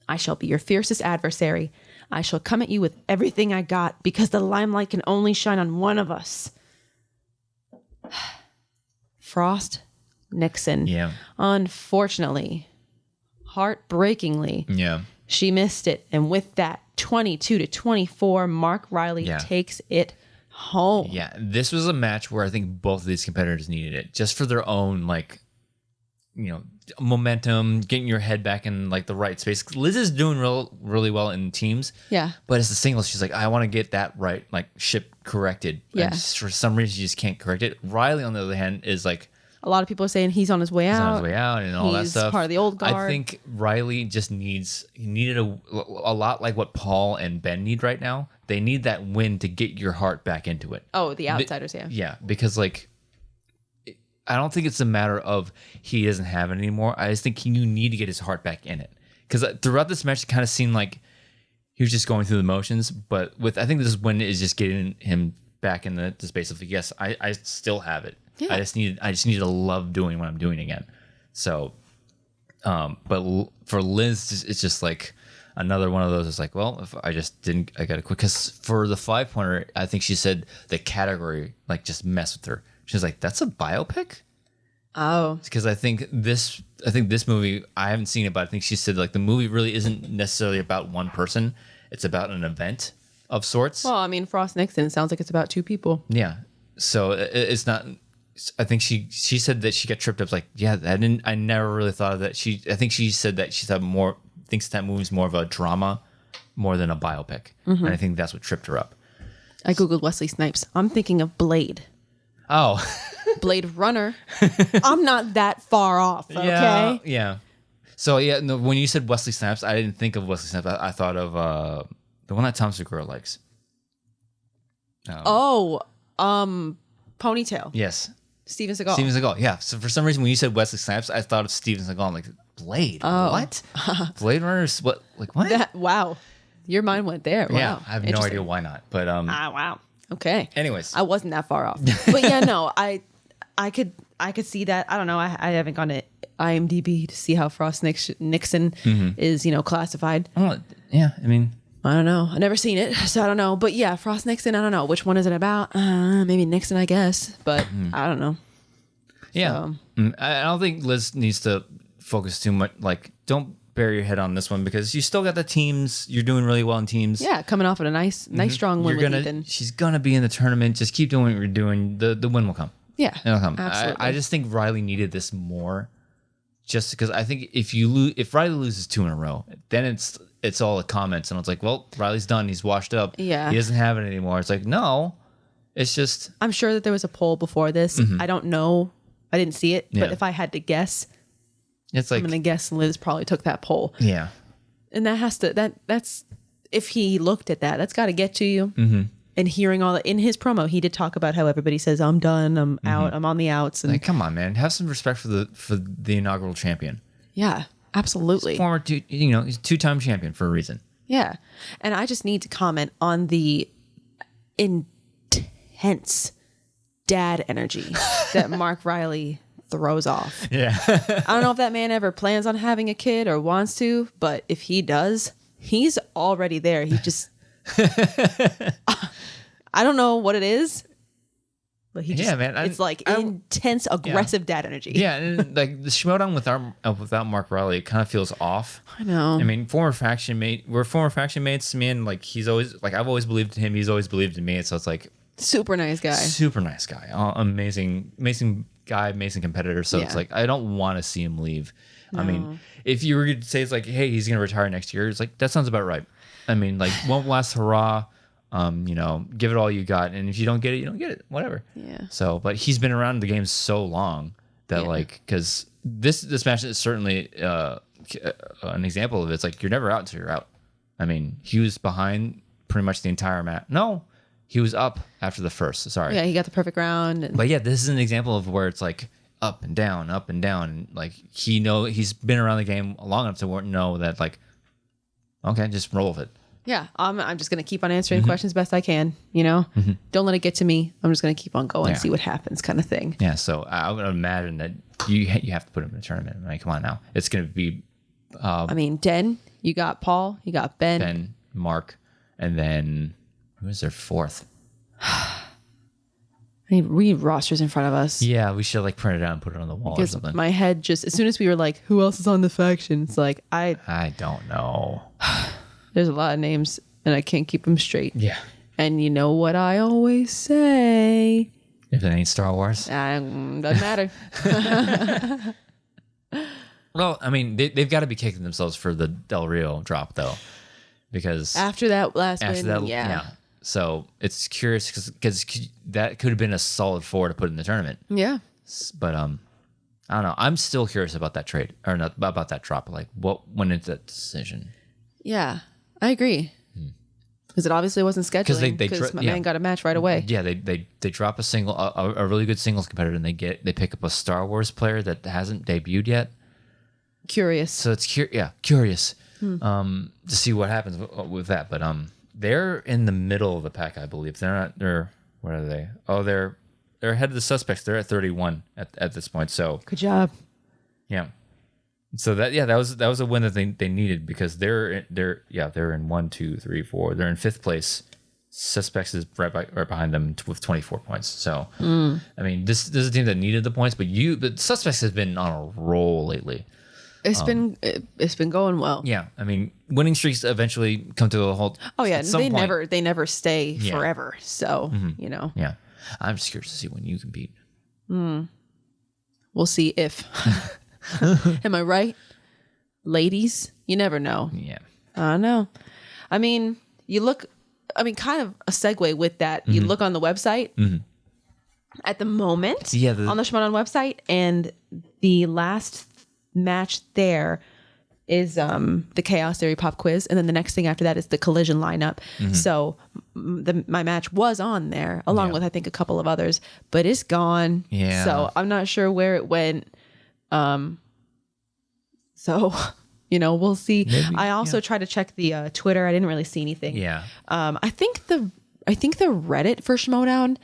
I shall be your fiercest adversary. I shall come at you with everything I got because the limelight can only shine on one of us. Frost Nixon. Yeah. Unfortunately, heartbreakingly, Yeah. she missed it. And with that, 22-24, Mark Reilly Yeah. takes it home. Yeah. This was a match where I think both of these competitors needed it just for their own, like, momentum, getting your head back in like the right space. Liz is doing really well in teams. Yeah. But as a singles, she's like, I want to get that right, like ship corrected. Yeah. And just for some reason, she just can't correct it. Reilly, on the other hand, is like, A lot of people are saying he's on his way he's out. on his way out and all that He's stuff. part of the old guard. I think Reilly just needed a lot like what Paul and Ben need right now. They need that win to get your heart back into it. Oh, the outsiders, yeah. Yeah, because like, I don't think it's a matter of he doesn't have it anymore. I just think you need to get his heart back in it. Because throughout this match, it kind of seemed like he was just going through the motions. But I think this win is just getting him back in the space of like, yes, I still have it. Yeah. I just need to love doing what I'm doing again. So, but for Liz, it's just like another one of those. It's like, well, if I just didn't, I got to quit. Because for the 5-pointer, I think she said the category like just messed with her. She was like, that's a biopic? Oh. Because I think this movie, I haven't seen it, but I think she said like the movie really isn't necessarily about one person. It's about an event of sorts. Well, I mean, Frost Nixon sounds like it's about two people. Yeah. So it's not. I think she said that she got tripped up. Like, yeah, I never really thought of that. I think she said that she thinks that movie's more of a drama more than a biopic, and I think that's what tripped her up. I googled Wesley Snipes. I'm thinking of Blade. Oh. Blade Runner. I'm not that far off, okay? Yeah. So yeah, no, when you said Wesley Snipes, I didn't think of Wesley Snipes. I thought of the one that Tom Segura likes. Ponytail. Yes. Steven Seagal. Steven Seagal. Yeah. So for some reason, when you said Wesley Snipes, I thought of Steven Seagal. I'm like, Blade. Oh. What? Blade Runner's what? Like what? Wow. Your mind went there. Wow. Yeah. I have no idea why not. But wow. Okay. Anyways, I wasn't that far off. But yeah, no, I could see that. I don't know. I haven't gone to IMDb to see how Frost Nixon is, classified. well, yeah. I mean, I don't know. I've never seen it, so I don't know. But yeah, Frost Nixon, I don't know. Which one is it about? Maybe Nixon, I guess. But I don't know. yeah. So. I don't think Liz needs to focus too much. Like, don't bury your head on this one because you still got the teams. You're doing really well in teams. Yeah, coming off of a nice strong win with Ethan. She's gonna be in the tournament. Just keep doing what you're doing. The win will come. Yeah, It'll come. absolutely. I just think Reilly needed this more, just because I think if Reilly loses 2 in a row, then it's all the comments and it's like, well, Riley's done. He's washed up. Yeah. He doesn't have it anymore. It's like, no, it's just. I'm sure that there was a poll before this. I don't know. I didn't see it, but Yeah. if I had to guess, It's like, I'm gonna guess Liz probably took that poll. yeah. And that has to that's if he looked at that, that's got to get to you. Mm-hmm. And hearing all that in his promo, he did talk about how everybody says, "I'm done, I'm out, I'm on the outs." And Like, come on, man, have some respect for the inaugural champion. yeah, absolutely. He's a 2-time champion for a reason. Yeah. And I just need to comment on the intense dad energy that Mark Reilly throws off. Yeah. I don't know if that man ever plans on having a kid or wants to, but if he does, he's already there. He just, I don't know what it is, but he just, it's like intense, aggressive dad energy. Yeah. And like the Schmoedown without Mark Reilly, it kind of feels off. I know. I mean, we're former faction mates, man. Like he's always, like I've always believed in him. He's always believed in me. So it's like, super nice guy. Amazing guy, amazing competitor. So it's like, I don't want to see him leave. No. I mean, if you were to say it's like, hey, he's going to retire next year, it's like, that sounds about right. I mean, like, one last hurrah, give it all you got. And if you don't get it, you don't get it, whatever. Yeah. So, but he's been around the game so long that like, cause this match is certainly an example of it. It's like, you're never out until you're out. I mean, he was behind pretty much the entire match. No, he was up after the first. Sorry. Yeah, he got the perfect round. But yeah, this is an example of where it's like up and down. And like he's been around the game long enough to know that like, okay, just roll with it. Yeah, I'm just gonna keep on answering questions best I can. Don't let it get to me. I'm just gonna keep on going, see what happens, kind of thing. Yeah. So I would imagine that you have to put him in a tournament. I mean, come on now, it's gonna be. I mean, Den. You got Paul. You got Ben, Mark, and then. Who is their fourth? We need rosters in front of us. Yeah, we should like print it out and put it on the wall or something. My head just, as soon as we were like, who else is on the faction? It's like, I don't know. There's a lot of names and I can't keep them straight. Yeah. And you know what I always say? If it ain't Star Wars. Doesn't matter. Well, I mean, they've got to be kicking themselves for the Del Rio drop though. Because after that last win, yeah. So it's curious because that could have been a solid 4 to put in the tournament. Yeah. But I don't know. I'm still curious about that trade or not about that drop. Like what went into that decision? Yeah, I agree. Because it obviously wasn't scheduling. Because my man got a match right away. Yeah, they drop a single, a really good singles competitor, and they pick up a Star Wars player that hasn't debuted yet. Curious. So it's curious. To see what happens with that, but they're in the middle of the pack, I believe. They're what are they? Oh, they're ahead of the suspects. They're at 31 at this point. So good job. Yeah. So that was a win that they needed because they're in 1, 2, 3, 4. They're in 5th place. Suspects is right behind them with 24 points. So I mean, this is a team that needed the points, but Suspects has been on a roll lately. It's been going well. Yeah, I mean, winning streaks eventually come to a halt. Oh yeah, they never stay forever. So Yeah, I'm just curious to see when you compete. We'll see if. Am I right, ladies? You never know. Yeah, I know. I mean, kind of a segue with that. You look on the website at the moment. On the Schmoedown website, and the last match there is the Chaos Theory pop quiz, and then the next thing after that is the Collision lineup. So my match was on there along with I think a couple of others, but it's gone. Yeah. So I'm not sure where it went. So we'll see. Maybe, I also tried to check the Twitter. I didn't really see anything. Yeah. I think the Reddit for Schmoedown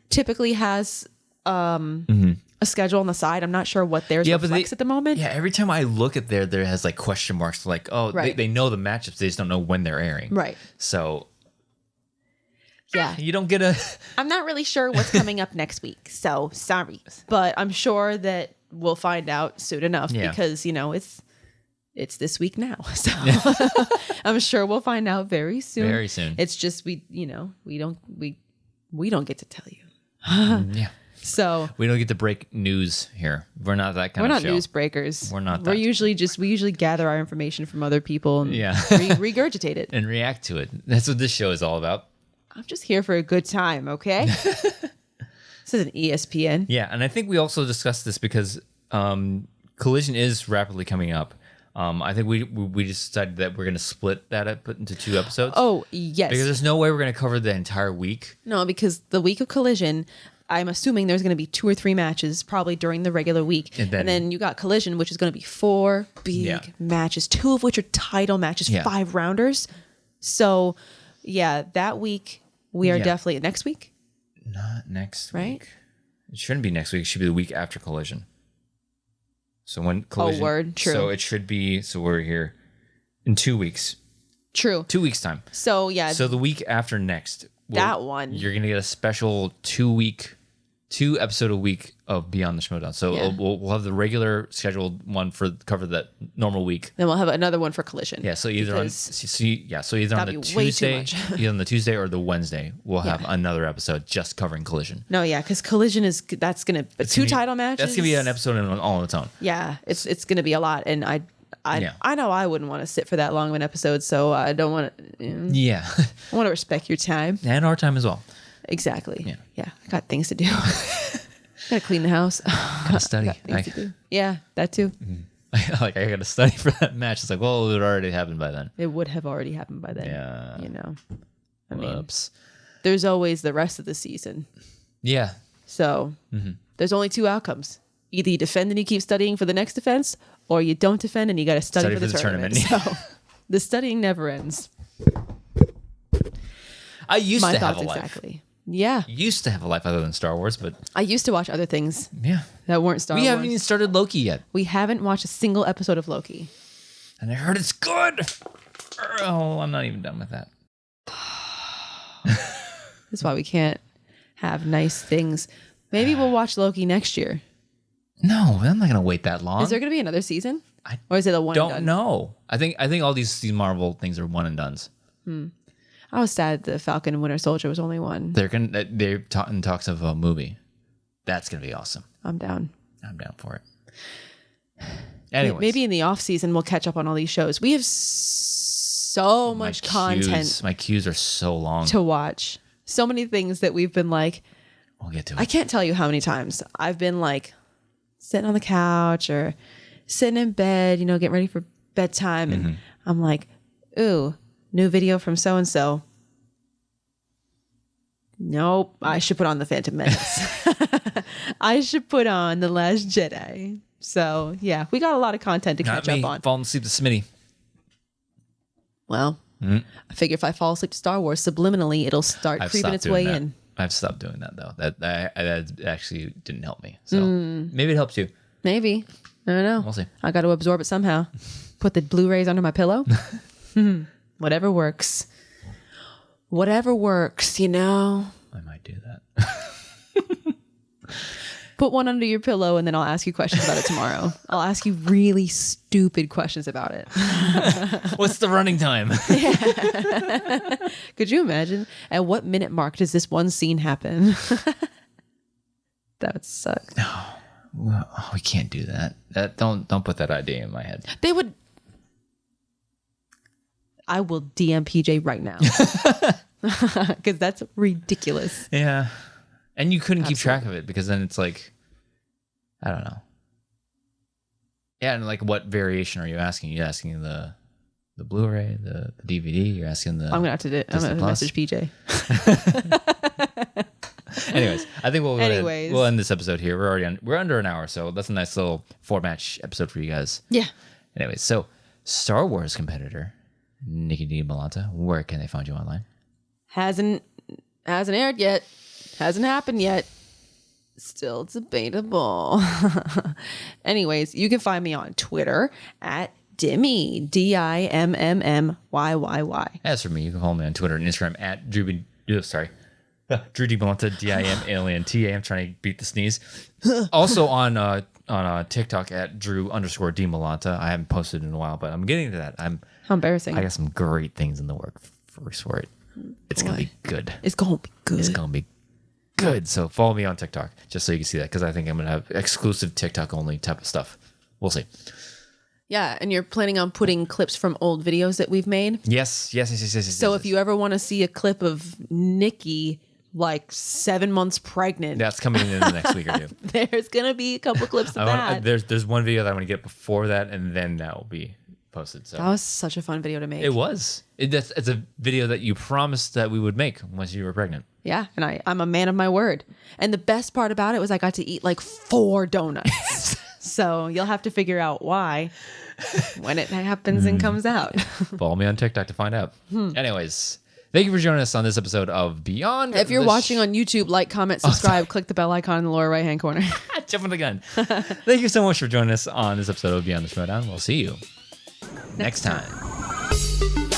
typically has a schedule on the side. I'm not sure what theirs reflects at the moment. Yeah, every time I look at there has like question marks like, they know the matchups, they just don't know when they're airing. Right. So yeah, you don't get I'm not really sure what's coming up next week, so sorry. But I'm sure that we'll find out soon enough because it's this week now. So I'm sure we'll find out very soon. Very soon. It's just we don't get to tell you. Yeah. So we don't get to break news here. We're not that kind of show. We're not news breakers. We're not. We usually gather our information from other people and regurgitate it and react to it. That's what this show is all about. I'm just here for a good time, okay? This is an ESPN. Yeah, and I think we also discussed this because Collision is rapidly coming up. I think we just decided that we're going to split that up into 2 episodes. Oh, yes. Because there's no way we're going to cover the entire week. No, because the week of Collision, I'm assuming there's going to be 2 or 3 matches probably during the regular week. And then you got Collision, which is going to be 4 big matches, 2 of which are title matches, 5 rounders. So, yeah, that week we are definitely next week. Not next right? week. It shouldn't be next week. It should be the week after Collision. So when Collision. Oh, word. True. So it should be. So we're here in 2 weeks. True. 2 weeks time. So yeah. So the week after next. That one. You're gonna get a special 2 episode a week of Beyond the Schmoedown. So we'll have the regular scheduled one for cover that normal week. Then we'll have another one for Collision. Yeah. So either on either on the Tuesday, either on the Tuesday or the Wednesday, we'll have another episode just covering Collision. No, yeah, because Collision that's gonna two title matches. That's gonna be an episode all on its own. Yeah, it's gonna be a lot, and I know I wouldn't want to sit for that long of an episode, so I don't want to. Yeah. I want to respect your time And our time as well. Exactly. Yeah. I got things to do. Gotta clean the house. Gotta study. Got things to do. Yeah, that too. I gotta study for that match. It's like, well, it would already happened by then. It would have already happened by then. Yeah. You know. I Whoops. mean, there's always the rest of the season. Yeah. So there's only two outcomes. Either you defend and you keep studying for the next defense, or you don't defend and you got to study for the tournament. So the studying never ends. I used to have a life. Exactly. Yeah. Used to have a life other than Star Wars, but I used to watch other things yeah, that weren't Star Wars. We haven't even started Loki yet. We haven't watched a single episode of Loki. And I heard it's good. Oh, I'm not even done with that. That's why we can't have nice things. Maybe we'll watch Loki next year. No, I'm not gonna wait that long. Is there gonna be another season? Or is it a one and done? Don't know. I think all these Marvel things are one and dones. I was sad the Falcon and Winter Soldier was only one. They're in talks of a movie. That's gonna be awesome. I'm down. I'm down for it. Anyways, maybe in the off season we'll catch up on all these shows. We have so much content. My queues are so long to watch. So many things that we've been like. We'll get to it. I can't tell you how many times I've been like sitting on the couch or sitting in bed, getting ready for bedtime, and I'm like, ooh, new video from so and so. Nope, I should put on The Phantom Menace. I should put on The Last Jedi. So yeah, we got a lot of content to catch up on. Falling asleep to Smitty. Well, I figure if I fall asleep to Star Wars subliminally, it'll start creeping its way in. I've stopped doing that though. That actually didn't help me. So maybe it helps you. Maybe. I don't know. We'll see. I got to absorb it somehow. Put the Blu-rays under my pillow. Whatever works. Whatever works, I might do that. Put one under your pillow and then I'll ask you questions about it tomorrow. I'll ask you really stupid questions about it. What's the running time? Could you imagine? At what minute mark does this one scene happen? That would suck. No, we can't do that. Don't put that idea in my head. They would. I will DM PJ right now because that's ridiculous. Yeah, and you couldn't keep track of it because then it's like, I don't know. Yeah, and like, what variation are you asking? You asking the Blu-ray, the DVD? You're asking the. I'm gonna have to message PJ. Anyways, I think we'll end this episode here. We're under an hour, so that's a nice little 4-match episode for you guys. Yeah. Anyways, so Star Wars competitor Nicki Dimalanta, where can they find you online? Hasn't aired yet. Hasn't happened yet. Still debatable. Anyways, you can find me on Twitter at Dimmy, DIMMMYYY. As for me, you can follow me on Twitter and Instagram at Drew Dimalanta, DIMALANTA. I'm trying to beat the sneeze. Also on TikTok at Drew_Dimalanta. I haven't posted in a while, but I'm getting to that. How embarrassing. I got some great things in the work for it. It's gonna be good. It's gonna be good. It's gonna be good. So follow me on TikTok just so you can see that, because I think I'm gonna have exclusive TikTok only type of stuff. We'll see. Yeah, and you're planning on putting clips from old videos that we've made? Yes. So if you ever want to see a clip of Nikki like 7 months pregnant, that's coming in the next week or two. There's gonna be a couple clips of that. There's one video that I want to get before that, and then that will be posted. So that was such a fun video to make. It was. It's a video that you promised that we would make once you were pregnant. Yeah, and I'm a man of my word. And the best part about it was I got to eat like 4 donuts. So you'll have to figure out why. when it happens and comes out. Follow me on TikTok to find out. Anyways, thank you for joining us on this episode of Beyond. If you're watching on YouTube, like, comment, subscribe, click the bell icon in the lower right-hand corner. Jumping the gun. Thank you so much for joining us on this episode of Beyond the Schmoedown. We'll see you next time.